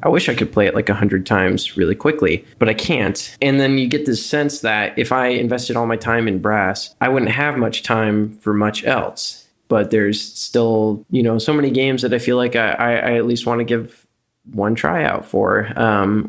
I wish I could play it like 100 times really quickly, but I can't. And then you get this sense that if I invested all my time in Brass, I wouldn't have much time for much else. But there's still, so many games that I feel like I at least want to give one tryout for,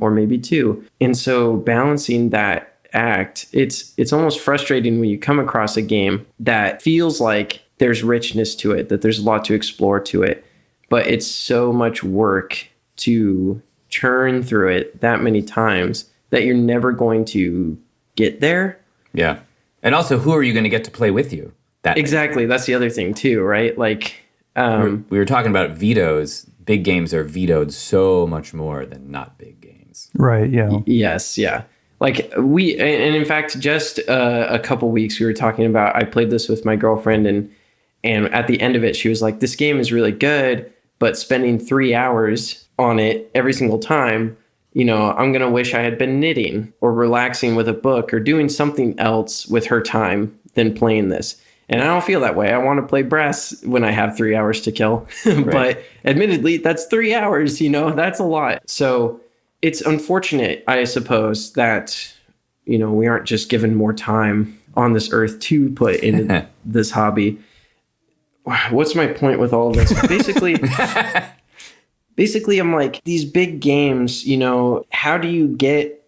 or maybe 2. And so balancing that act, it's almost frustrating when you come across a game that feels like there's richness to it, that there's a lot to explore to it, but it's so much work to churn through it that many times that you're never going to get there. Yeah. And also, who are you going to get to play with you? Exactly. That's the other thing too, right? Like, we were talking about vetoes. Big games are vetoed so much more than not big games. Right. Yeah. Yes. Yeah. Like and in fact, just a couple weeks we were talking about, I played this with my girlfriend and at the end of it, she was like, this game is really good, but spending 3 hours on it every single time, I'm going to wish I had been knitting or relaxing with a book or doing something else with her time than playing this. And I don't feel that way. I want to play Brass when I have 3 hours to kill. Right. But admittedly, that's 3 hours, that's a lot. So it's unfortunate, I suppose, that, we aren't just given more time on this earth to put into this hobby. What's my point with all of this? Basically, I'm like, these big games, how do you get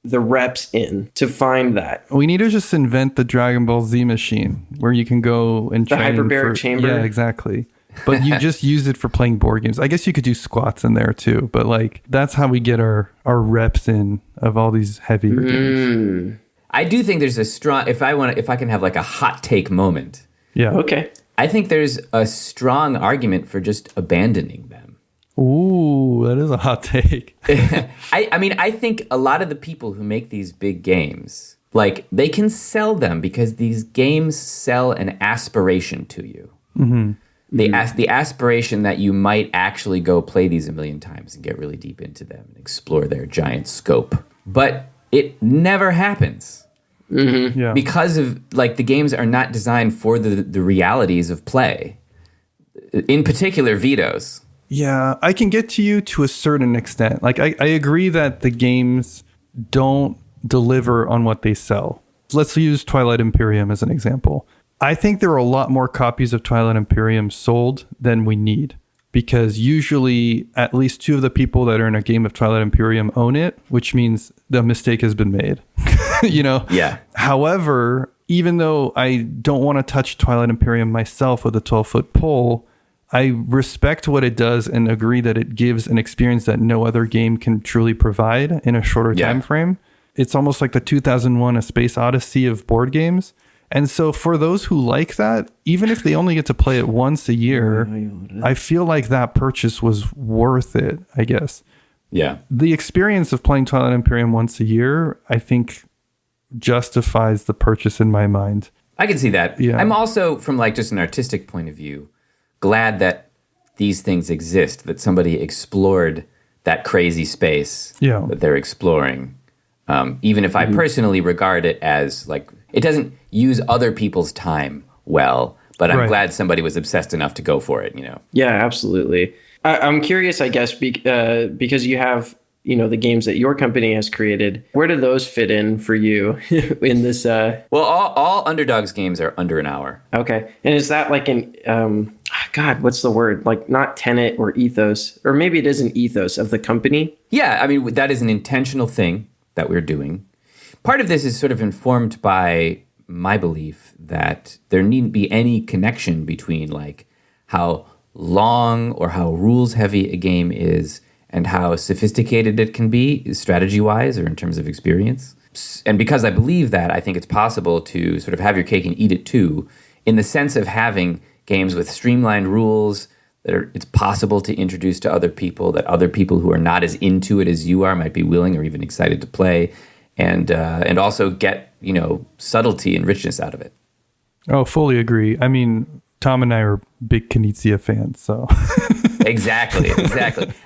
the reps in to find that? We need to just invent the Dragon Ball Z machine where you can go and the train hyperbaric chamber. Yeah, exactly. but you just use it for playing board games. I guess you could do squats in there too, but like that's how we get our reps in of all these heavier games. I do think there's a strong, if I can have like a hot take moment. Yeah. Okay. I think there's a strong argument for just abandoning them. Ooh, that is a hot take. I mean, I think a lot of the people who make these big games, like they can sell them because these games sell an aspiration to you. Mm-hmm. The aspiration that you might actually go play these a million times and get really deep into them and explore their giant scope. But it never happens. Mm-hmm. Yeah. Because of like the games are not designed for the realities of play. In particular, vetoes. Yeah, I can get to you to a certain extent. Like I agree that the games don't deliver on what they sell. Let's use Twilight Imperium as an example. I think there are a lot more copies of Twilight Imperium sold than we need, because usually at least 2 of the people that are in a game of Twilight Imperium own it, which means the mistake has been made. You know? Yeah. However, even though I don't want to touch Twilight Imperium myself with a 12-foot pole, I respect what it does and agree that it gives an experience that no other game can truly provide in a shorter time frame. It's almost like the 2001 A Space Odyssey of board games. And so for those who like that, even if they only get to play it once a year, I feel like that purchase was worth it, I guess. Yeah. The experience of playing Twilight Imperium once a year, I think, justifies the purchase in my mind. I can see that. Yeah. I'm also, from like just an artistic point of view, glad that these things exist, that somebody explored that crazy space that they're exploring. Even if I personally regard it as like, it doesn't use other people's time well, but I'm glad somebody was obsessed enough to go for it, you know? Yeah, absolutely. I'm curious, I guess, because you have, you know, the games that your company has created. Where do those fit in for you in this? Well, all Underdog's games are under an hour. Okay. And is that like an, God, what's the word? Like not tenet or ethos, or maybe it is an ethos of the company? Yeah, I mean, that is an intentional thing that we're doing. Part of this is sort of informed by my belief that there needn't be any connection between like how long or how rules heavy a game is and how sophisticated it can be strategy wise or in terms of experience. And because I believe that, I think it's possible to sort of have your cake and eat it too, in the sense of having games with streamlined rules that it's possible to introduce to other people, that other people who are not as into it as you are might be willing or even excited to play, and also get, you know, subtlety and richness out of it. Oh, fully agree. I mean, Tom and I are big Knizia fans, so. Exactly.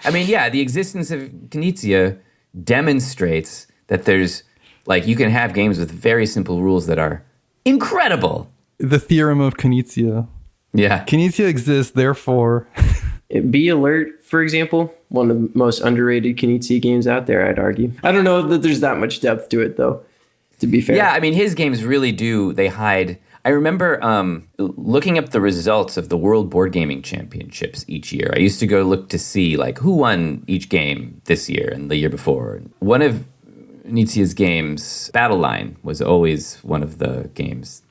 I mean, yeah, the existence of Knizia demonstrates that there's, like, you can have games with very simple rules that are incredible. The theorem of Knizia. Yeah. Knizia exists, therefore. Be Alert, for example, one of the most underrated Knizia games out there, I'd argue. I don't know that there's that much depth to it, though, to be fair. Yeah, I mean, his games really do, they hide. I remember looking up the results of the World Board Gaming Championships each year. I used to go look to see, like, who won each game this year and the year before. One of Knizia's games, Battle Line, was always one of the games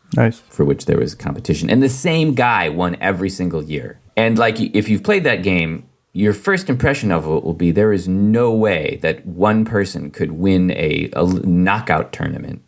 for which there was competition. And the same guy won every single year. And, like, if you've played that game, your first impression of it will be there is no way that one person could win a knockout tournament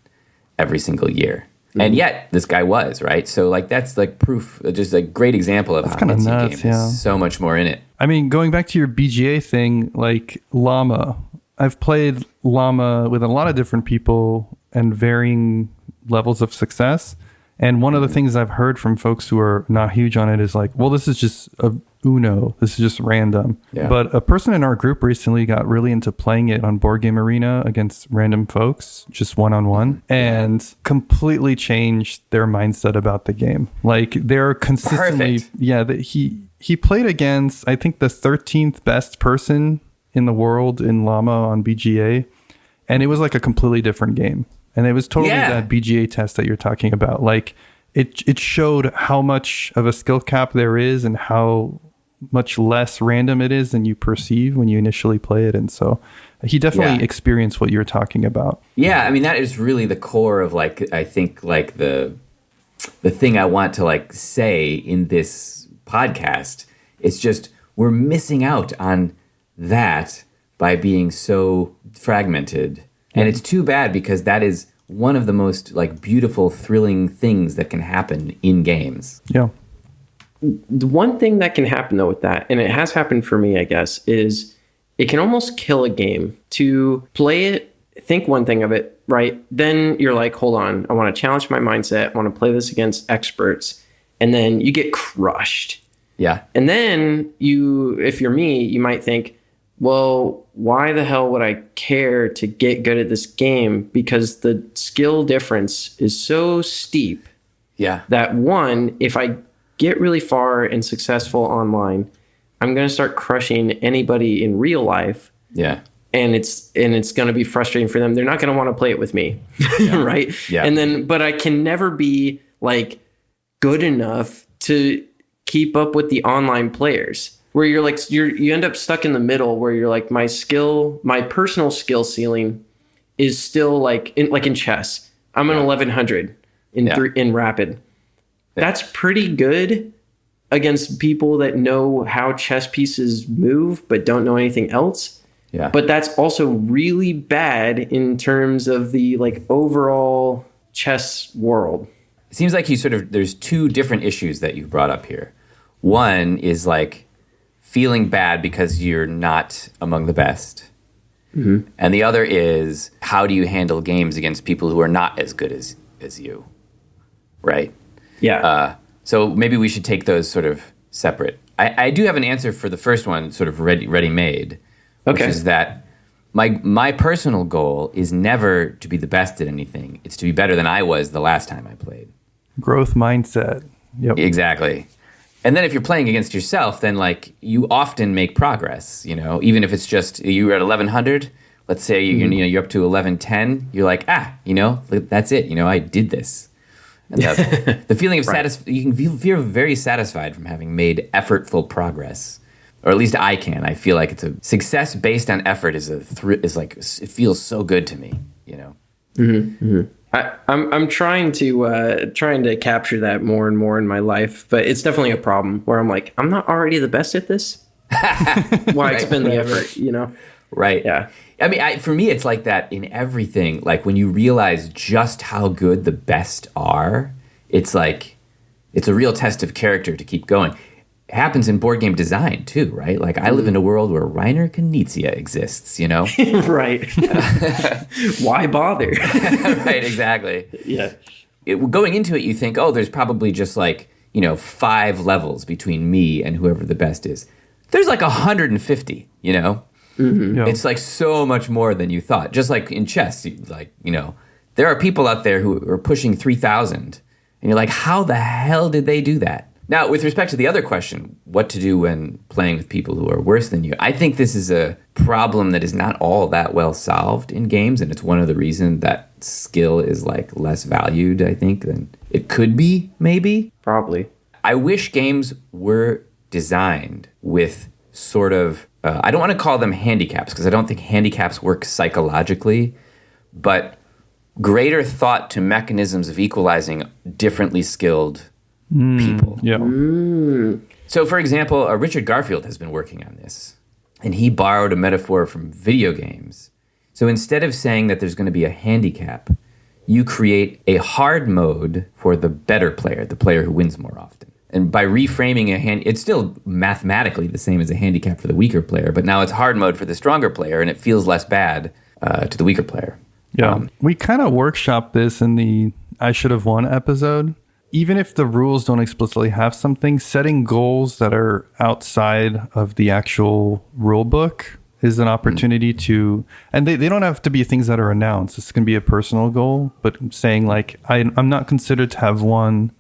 every single year. And yet, this guy was, right? So, like, that's, like, proof, just a great example of how Knizia game has so much more in it. I mean, going back to your BGA thing, like, Llama. I've played Llama with a lot of different people and varying levels of success. And one of the things I've heard from folks who are not huge on it is like, well, this is just a Uno. This is just random. Yeah. But a person in our group recently got really into playing it on Board Game Arena against random folks, just one-on-one, and completely changed their mindset about the game. Like, they're consistently... Perfect. Yeah, he played against, I think, the 13th best person in the world in Llama on BGA, and it was like a completely different game. And it was totally that BGA test that you're talking about. Like, it showed how much of a skill cap there is and how much less random it is than you perceive when you initially play it. And so he definitely experienced what you're talking about. Yeah, I mean, that is really the core of, like, I think, like, the thing I want to, like, say in this podcast. It's just we're missing out on that by being so fragmented. And it's too bad because that is one of the most like beautiful, thrilling things that can happen in games. Yeah. The one thing that can happen though with that, and it has happened for me, I guess, is it can almost kill a game to play it, think one thing of it, right? Then you're like, hold on, I want to challenge my mindset. I want to play this against experts. And then you get crushed. Yeah. And then if you're me, you might think, well, why the hell would I care to get good at this game? Because the skill difference is so steep. Yeah. That one, if I get really far and successful online, I'm going to start crushing anybody in real life. Yeah. And it's going to be frustrating for them. They're not going to want to play it with me. Yeah. Right. Yeah. And then, but I can never be like good enough to keep up with the online players, where you're like, you end up stuck in the middle where you're like, my personal skill ceiling is still like in chess. I'm an 1100 in rapid. That's pretty good against people that know how chess pieces move, but don't know anything else. Yeah. But that's also really bad in terms of the like overall chess world. It seems like there's two different issues that you've brought up here. One is like feeling bad because you're not among the best. Mm-hmm. And the other is, how do you handle games against people who are not as good as you? Right? Yeah. So maybe we should take those sort of separate. I do have an answer for the first one, sort of ready-made, which is that my personal goal is never to be the best at anything. It's to be better than I was the last time I played. Growth mindset. Yep. Exactly. And then if you're playing against yourself, then like you often make progress, even if it's just you were at 1100, let's say you're up to 1110, you're like, that's it. I did this. And the feeling of you can feel very satisfied from having made effortful progress, or at least I can. I feel like it's a success based on effort is like it feels so good to me, Mm-hmm, mm-hmm. I'm trying to capture that more and more in my life, but it's definitely a problem where I'm like, I'm not already the best at this. Why expend the effort, Right. Yeah. I mean, for me, it's like that in everything. Like when you realize just how good the best are, it's like, it's a real test of character to keep going. It happens in board game design too, right? Like I live in a world where Reiner Knizia exists, Right. Why bother? Right, exactly. Yeah. Going into it, you think, there's probably just like, 5 levels between me and whoever the best is. There's like 150, Mm-hmm. Yeah. It's like so much more than you thought. Just like in chess, there are people out there who are pushing 3,000, and you're like, how the hell did they do that? Now, with respect to the other question, what to do when playing with people who are worse than you, I think this is a problem that is not all that well solved in games, and it's one of the reasons that skill is like less valued, I think, than it could be, maybe. Probably. I wish games were designed with sort of, I don't want to call them handicaps, because I don't think handicaps work psychologically, but greater thought to mechanisms of equalizing differently skilled people. Yeah. So, for example, Richard Garfield has been working on this, and he borrowed a metaphor from video games. So instead of saying that there's going to be a handicap, you create a hard mode for the better player, the player who wins more often. And by reframing it's still mathematically the same as a handicap for the weaker player, but now it's hard mode for the stronger player, and it feels less bad to the weaker player. Yeah. We kind of workshopped this in the I Should Have Won episode. Even if the rules don't explicitly have something, setting goals that are outside of the actual rule book is an opportunity to, and they don't have to be things that are announced. This can be a personal goal, but saying like, I'm not considered to have won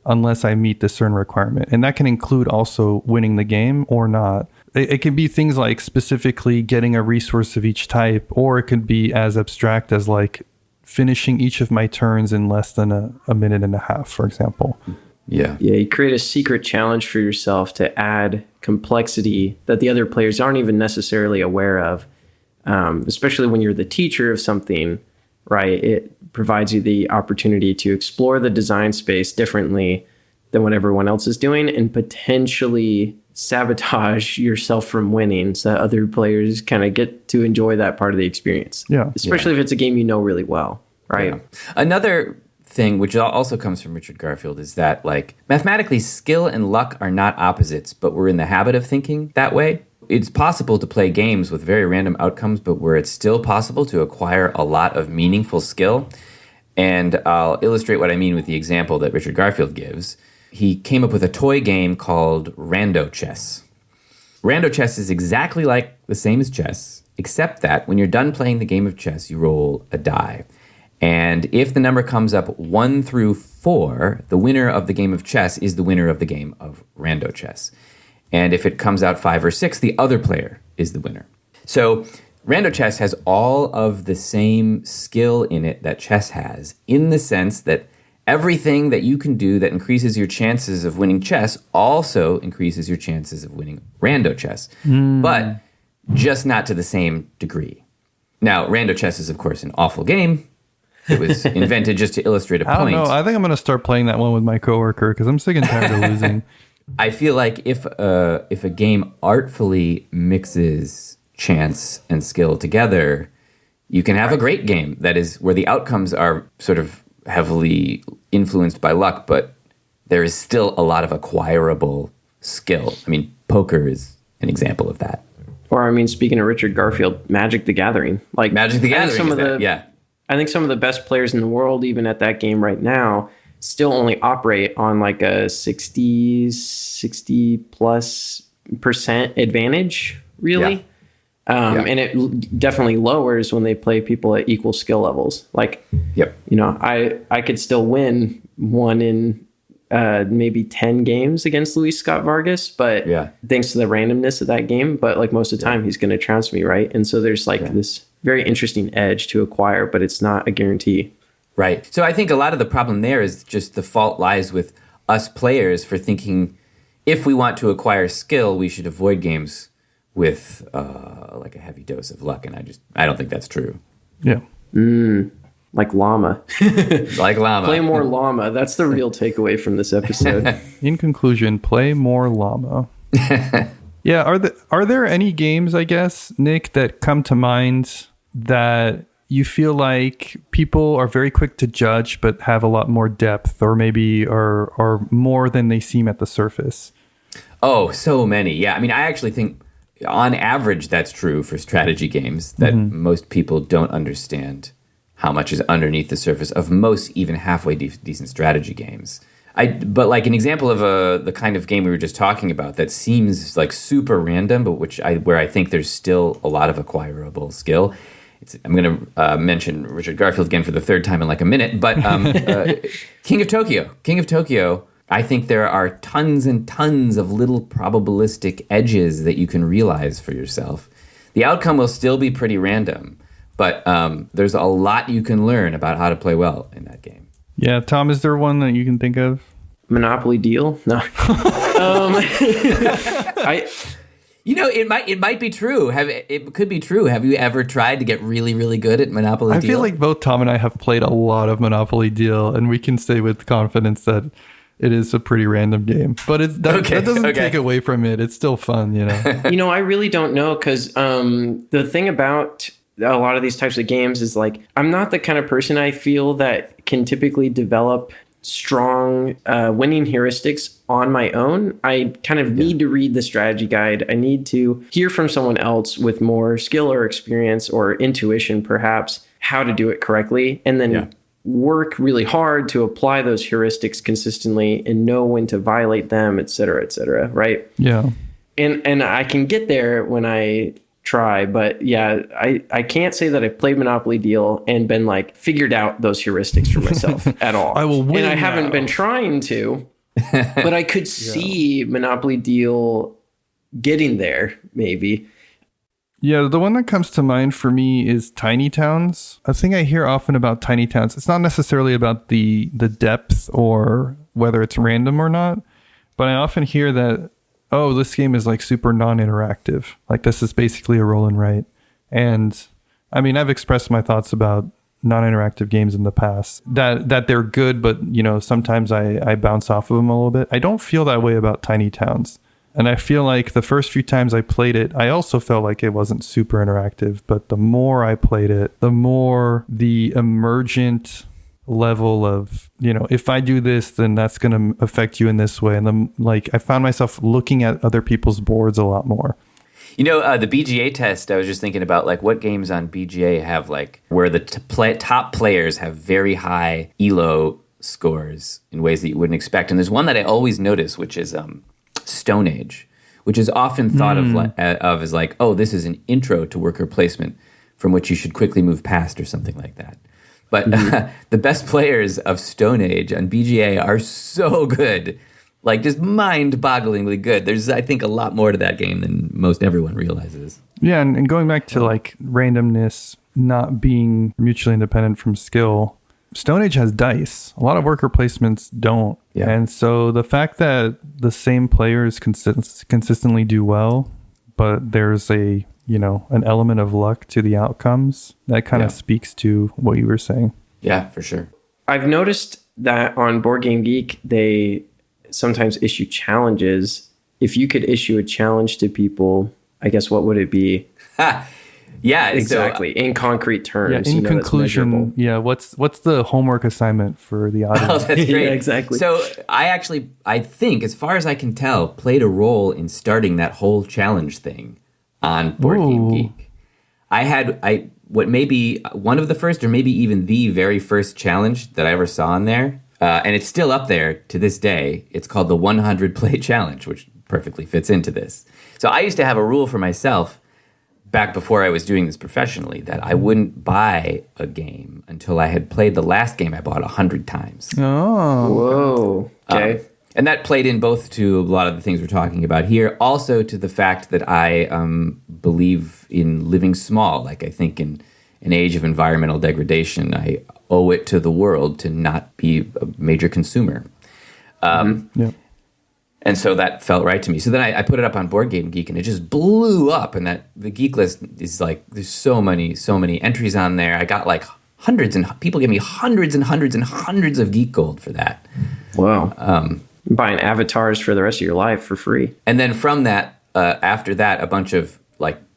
unless I meet this certain requirement. And that can include also winning the game or not. It can be things like specifically getting a resource of each type, or it could be as abstract as like finishing each of my turns in less than a minute and a half, for example. Yeah. Yeah, you create a secret challenge for yourself to add complexity that the other players aren't even necessarily aware of, especially when you're the teacher of something, right? It provides you the opportunity to explore the design space differently than what everyone else is doing and potentially sabotage yourself from winning so that other players kind of get to enjoy that part of the experience. Yeah. Especially if it's a game you know really well, right? Yeah. Another thing, which also comes from Richard Garfield, is that like mathematically skill and luck are not opposites, but we're in the habit of thinking that way. It's possible to play games with very random outcomes, but where it's still possible to acquire a lot of meaningful skill. And I'll illustrate what I mean with the example that Richard Garfield gives. He came up with a toy game called Rando Chess. Rando Chess is exactly like the same as chess, except that when you're done playing the game of chess, you roll a die. And if the number comes up 1 through 4, the winner of the game of chess is the winner of the game of Rando Chess. And if it comes out 5 or 6, the other player is the winner. So Rando Chess has all of the same skill in it that chess has, in the sense that everything that you can do that increases your chances of winning chess also increases your chances of winning Rando Chess, but just not to the same degree. Now, Rando Chess is, of course, an awful game. It was invented just to illustrate a point. I don't know. I think I'm going to start playing that one with my coworker because I'm sick and tired of losing. I feel like if a game artfully mixes chance and skill together, you can have a great game that is where the outcomes are sort of heavily influenced by luck, but there is still a lot of acquirable skill. I mean, poker is an example of that. Or, I mean, speaking of Richard Garfield, Magic the Gathering. Like Magic the Gathering, I think some of the best players in the world, even at that game right now, still only operate on like a 60 plus % advantage, really. Yeah. And it definitely lowers when they play people at equal skill levels. Like, you know, I could still win 1 in maybe 10 games against Luis Scott Vargas, but thanks to the randomness of that game. But like most of the time, he's going to trounce me, right? And so there's like this very interesting edge to acquire, but it's not a guarantee. Right. So I think a lot of the problem there is just the fault lies with us players for thinking if we want to acquire skill, we should avoid games with like a heavy dose of luck. And I don't think that's true. Yeah. Like llama. Like llama. Play more llama. That's the real takeaway from this episode. In conclusion, play more llama. Yeah. Are there any games, I guess, Nick, that come to mind that you feel like people are very quick to judge but have a lot more depth, or maybe are more than they seem at the surface? Oh, so many. Yeah. I mean, I actually think on average that's true for strategy games, that most people don't understand how much is underneath the surface of most even halfway decent strategy games. But like an example of the kind of game we were just talking about that seems like super random, but where I think there's still a lot of acquirable skill. I'm going to mention Richard Garfield again for the third time in like a minute, but King of Tokyo. King of Tokyo, I think there are tons and tons of little probabilistic edges that you can realize for yourself. The outcome will still be pretty random, but there's a lot you can learn about how to play well in that game. Yeah, Tom, is there one that you can think of? Monopoly Deal? No. It might be true. It could be true. Have you ever tried to get really, really good at Monopoly Deal? I feel like both Tom and I have played a lot of Monopoly Deal, and we can say with confidence that it is a pretty random game. But that doesn't take away from it. It's still fun, you know. I really don't know, because the thing about a lot of these types of games is like, I'm not the kind of person I feel that can typically develop strong winning heuristics on my own. I kind of need to read the strategy guide. I need to hear from someone else with more skill or experience or intuition, perhaps, how to do it correctly, and then work really hard to apply those heuristics consistently and know when to violate them, et cetera, right? Yeah. And I can get there when I try, but I can't say that I've played Monopoly Deal and been like figured out those heuristics for myself at all. I will win. And I haven't been trying to, but I could see Monopoly Deal getting there, maybe. Yeah, the one that comes to mind for me is tiny towns. A thing I hear often about tiny towns, it's not necessarily about the depth or whether it's random or not, but I often hear that, oh, this game is like super non-interactive. Like this is basically a roll and write. And I mean, I've expressed my thoughts about non-interactive games in the past that they're good, but sometimes I bounce off of them a little bit. I don't feel that way about Tiny Towns. And I feel like the first few times I played it, I also felt like it wasn't super interactive. But the more I played it, the more the emergent level of, if I do this, then that's going to affect you in this way. And then I found myself looking at other people's boards a lot more. The BGA test, I was just thinking about what games on BGA have where the top players have very high ELO scores in ways that you wouldn't expect. And there's one that I always notice, which is Stone Age, which is often thought of as oh, this is an intro to worker placement from which you should quickly move past or something like that. But the best players of Stone Age on BGA are so good, just mind-bogglingly good. There's, I think, a lot more to that game than most everyone realizes. Yeah, and going back to randomness not being mutually independent from skill, Stone Age has dice. A lot of worker placements don't. Yeah. And so the fact that the same players consistently do well, but there's an element of luck to the outcomes, that kind of speaks to what you were saying. Yeah, for sure. I've noticed that on Board Game Geek, they sometimes issue challenges. If you could issue a challenge to people, I guess what would it be? Yeah, exactly. In concrete terms. Yeah, in conclusion, what's the homework assignment for the audience? Oh, that's great. Yeah, exactly. So I think, as far as I can tell, played a role in starting that whole challenge thing on Board Game Geek. What may be one of the first, or maybe even the very first challenge that I ever saw on there, and it's still up there to this day. It's called the 100 Play Challenge, which perfectly fits into this. So I used to have a rule for myself back before I was doing this professionally, that I wouldn't buy a game until I had played the last game I bought 100 times. Oh. Whoa. Okay. And that played in both to a lot of the things we're talking about here, also to the fact that I believe in living small. I think in an age of environmental degradation, I owe it to the world to not be a major consumer. And so that felt right to me. So then I put it up on Board Game Geek, and it just blew up. And the geek list is there's so many entries on there. I got hundreds, and people give me hundreds and hundreds and hundreds of geek gold for that. Wow. Buying avatars for the rest of your life for free. And then from that, after that, a bunch of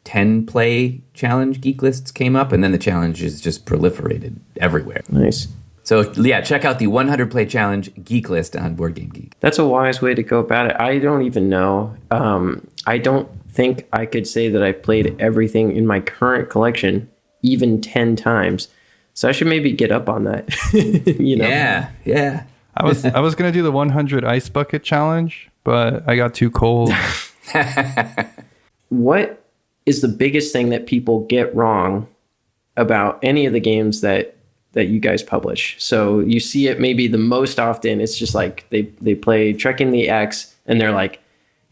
10 play challenge geek lists came up, and then the challenges just proliferated everywhere. Nice. So yeah, check out the 100 Play Challenge geek list on Board Game Geek. That's a wise way to go about it. I don't even know. I don't think I could say that I've played everything in my current collection even 10 times. So I should maybe get up on that. Yeah. I was going to do the 100 Ice Bucket Challenge, but I got too cold. What is the biggest thing that people get wrong about any of the games that you guys publish? So you see it maybe the most often. It's just they play Trekking the X, and they're like,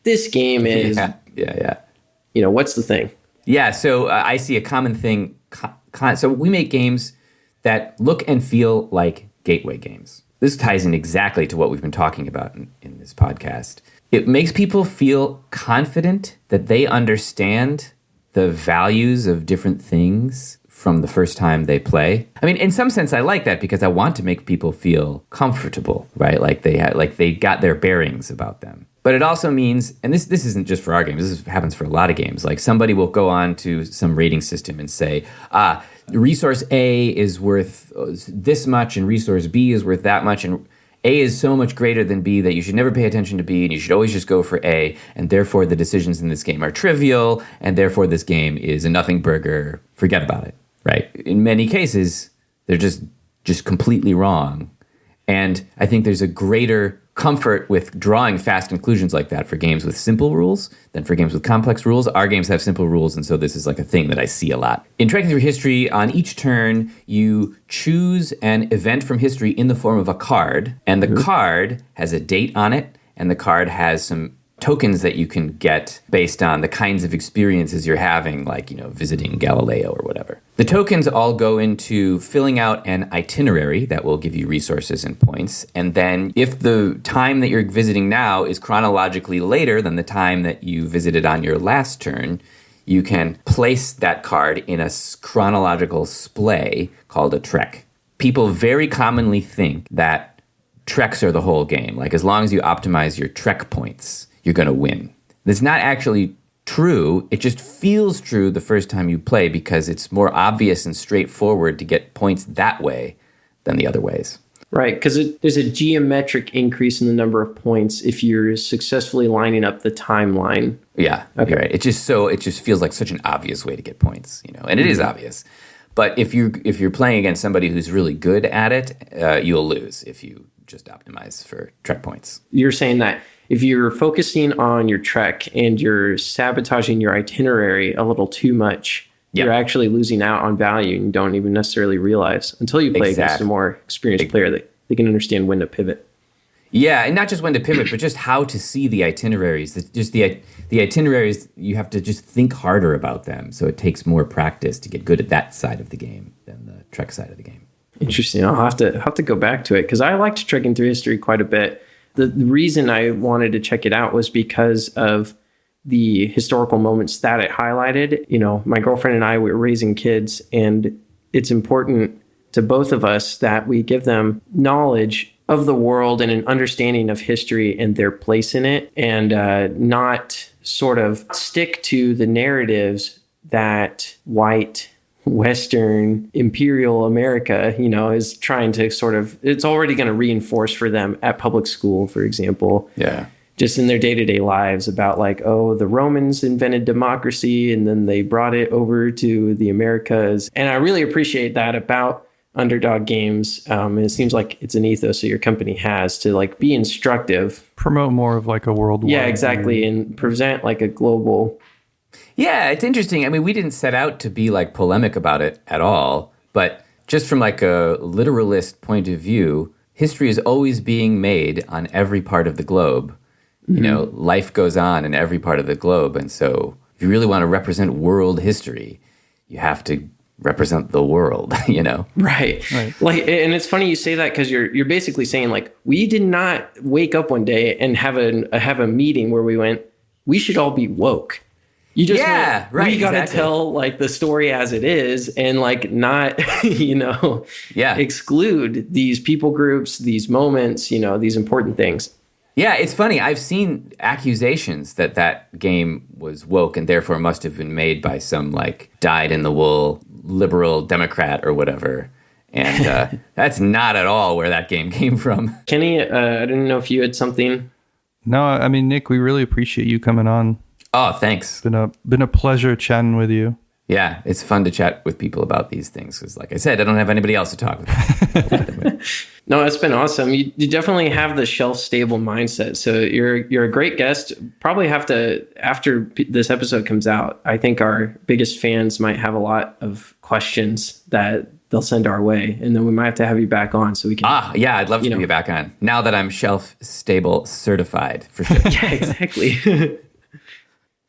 this game is... Yeah. What's the thing? Yeah, so I see a common thing. So we make games that look and feel like gateway games. This ties in exactly to what we've been talking about in this podcast. It makes people feel confident that they understand the values of different things from the first time they play. I mean, in some sense, I like that because I want to make people feel comfortable, right? They got their bearings about them. But it also means, and this isn't just for our games, this happens for a lot of games. Somebody will go on to some rating system and say, resource A is worth this much and resource B is worth that much, and A is so much greater than B that you should never pay attention to B, and you should always just go for A, and therefore the decisions in this game are trivial, and therefore this game is a nothing burger. Forget about it, right? In many cases, they're just completely wrong. And I think there's a greater comfort with drawing fast conclusions like that for games with simple rules than for games with complex rules. Our games have simple rules, and so this is a thing that I see a lot. In Trekking Through History, on each turn, you choose an event from history in the form of a card, and the card has a date on it, and the card has some tokens that you can get based on the kinds of experiences you're having, visiting Galileo or whatever. The tokens all go into filling out an itinerary that will give you resources and points. And then if the time that you're visiting now is chronologically later than the time that you visited on your last turn, you can place that card in a chronological splay called a trek. People very commonly think that treks are the whole game. Like, as long as you optimize your trek points, you're going to win. That's not actually true. It just feels true the first time you play because it's more obvious and straightforward to get points that way than the other ways. Right, because there's a geometric increase in the number of points if you're successfully lining up the timeline. Yeah, okay. You're right. It just feels like such an obvious way to get points, and it is obvious. But if you're playing against somebody who's really good at it, you'll lose if you just optimize for trek points. You're saying that if you're focusing on your trek and you're sabotaging your itinerary a little too much, you're actually losing out on value and you don't even necessarily realize until you play against a more experienced player that they can understand when to pivot. Yeah, and not just when to pivot, but just how to see the itineraries. The itineraries, you have to just think harder about them. So it takes more practice to get good at that side of the game than the trek side of the game. Interesting. I'll have to go back to it because I liked trekking through history quite a bit. The reason I wanted to check it out was because of the historical moments that it highlighted. My girlfriend and I were raising kids, and it's important to both of us that we give them knowledge of the world and an understanding of history and their place in it, and not sort of stick to the narratives that white Western imperial America, is trying to it's already going to reinforce for them at public school, for example. Yeah. Just in their day-to-day lives about the Romans invented democracy and then they brought it over to the Americas. And I really appreciate that about Underdog Games. And it seems like it's an ethos that your company has to be instructive. Promote more of a worldwide. Yeah, exactly. And present a global. Yeah, it's interesting. I mean, we didn't set out to be polemic about it at all. But just from a literalist point of view, history is always being made on every part of the globe. Life goes on in every part of the globe. And so if you really want to represent world history, you have to represent the world, Right. And it's funny you say that because you're basically saying we did not wake up one day and have a meeting where we went, we should all be woke. You just we got to tell the story as it is and not, exclude these people groups, these moments, these important things. Yeah, it's funny. I've seen accusations that game was woke and therefore must have been made by some dyed-in-the-wool liberal Democrat or whatever. And that's not at all where that game came from. Kenny, I didn't know if you had something. No, I mean, Nick, we really appreciate you coming on. Oh, thanks. Been a pleasure chatting with you. Yeah, it's fun to chat with people about these things because, like I said, I don't have anybody else to talk with. No, it's been awesome. You definitely have the shelf-stable mindset. So you're a great guest. Probably have to, after this episode comes out, I think our biggest fans might have a lot of questions that they'll send our way. And then we might have to have you back on so we can... yeah, I'd love to be back on. Now that I'm shelf-stable certified for sure. Yeah, exactly.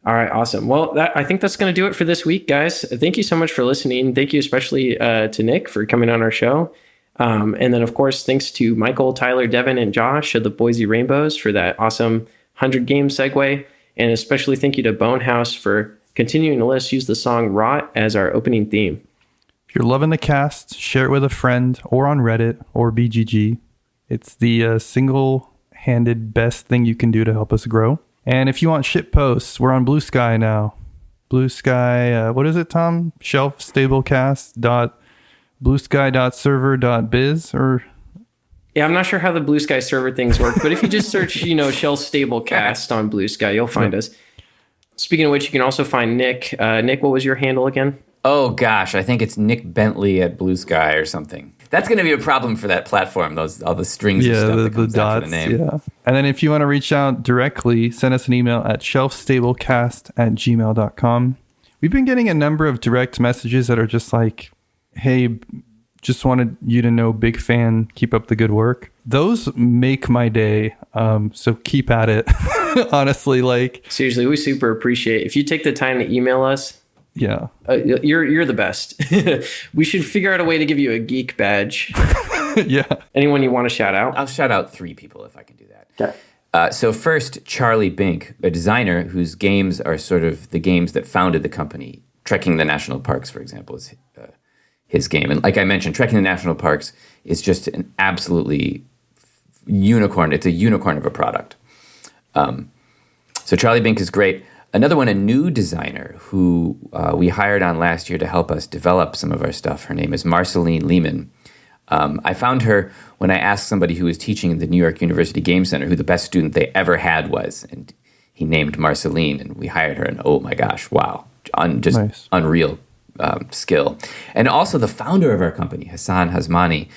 All right, awesome. Well, I think that's going to do it for this week, guys. Thank you so much for listening. Thank you especially to Nick for coming on our show. And then, of course, thanks to Michael, Tyler, Devon, and Josh of the Boise RainBeaus for that awesome 100-game segue. And especially thank you to Bonehouse for continuing to let us use the song Rot as our opening theme. If you're loving the cast, share it with a friend or on Reddit or BGG. It's the single-handed best thing you can do to help us grow. And if you want shit posts, we're on Bluesky now. Bluesky, what is it, Tom? Shelfstablecast.bluesky.server.biz or... Yeah, I'm not sure how the Bluesky server things work, but if you just search, Shelf Stable Cast on Bluesky, you'll find us. Speaking of which, you can also find Nick. Nick, what was your handle again? Oh, gosh, I think it's Nick Bentley at Bluesky or something. That's going to be a problem for that platform, all the strings and stuff that comes after the name. Yeah. And then if you want to reach out directly, send us an email at shelfstablecast@gmail.com. We've been getting a number of direct messages that are just like, hey, just wanted you to know, big fan, keep up the good work. Those make my day. So keep at it. Honestly, seriously, we super appreciate it. If you take the time to email us, yeah, you're the best. We should figure out a way to give you a geek badge. Yeah. Anyone you want to shout out? I'll shout out 3 people if I can do that. Okay. So first, Charlie Bink, a designer whose games are sort of the games that founded the company. Trekking the National Parks, for example, is his game. And like I mentioned, Trekking the National Parks is just an absolutely unicorn. It's a unicorn of a product. So Charlie Bink is great. Another one, a new designer who we hired on last year to help us develop some of our stuff. Her name is Marceline Lehman. I found her when I asked somebody who was teaching in the New York University Game Center who the best student they ever had was. And he named Marceline, and we hired her. And oh my gosh, wow. Nice. Unreal skill. And also the founder of our company, Hassan Hasmani,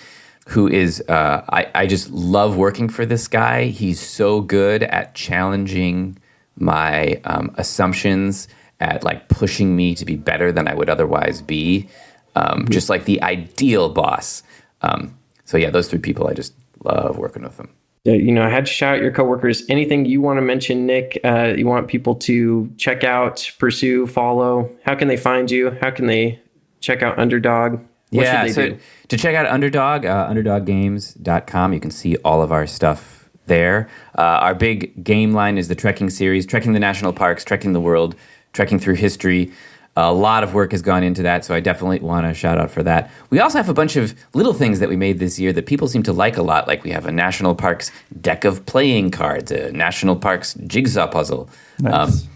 who is, I just love working for this guy. He's so good at challenging my assumptions, at like pushing me to be better than I would otherwise be. Just like the ideal boss. So yeah, those three people, I just love working with them. I had to shout out your coworkers. Anything you want to mention, Nick, you want people to check out, pursue, follow? How can they find you? How can they check out Underdog? What should they do? To check out Underdog, underdoggames.com. You can see all of our stuff there. Our big game line is the trekking series, trekking the national parks, trekking the world, trekking through history. A lot of work has gone into that, so I definitely want to shout out for that. We also have a bunch of little things that we made this year that people seem to like a lot, like we have a National Parks deck of playing cards, a National Parks jigsaw puzzle. Nice.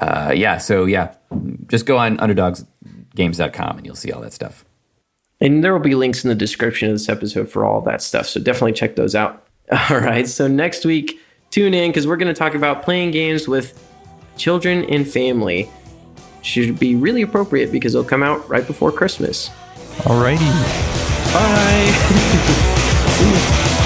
Just go on underdogsgames.com and you'll see all that stuff. And there will be links in the description of this episode for all that stuff, so definitely check those out. All right, so next week, tune in because we're going to talk about playing games with children and family. Should be really appropriate because it'll come out right before Christmas. Alrighty. Bye. See you.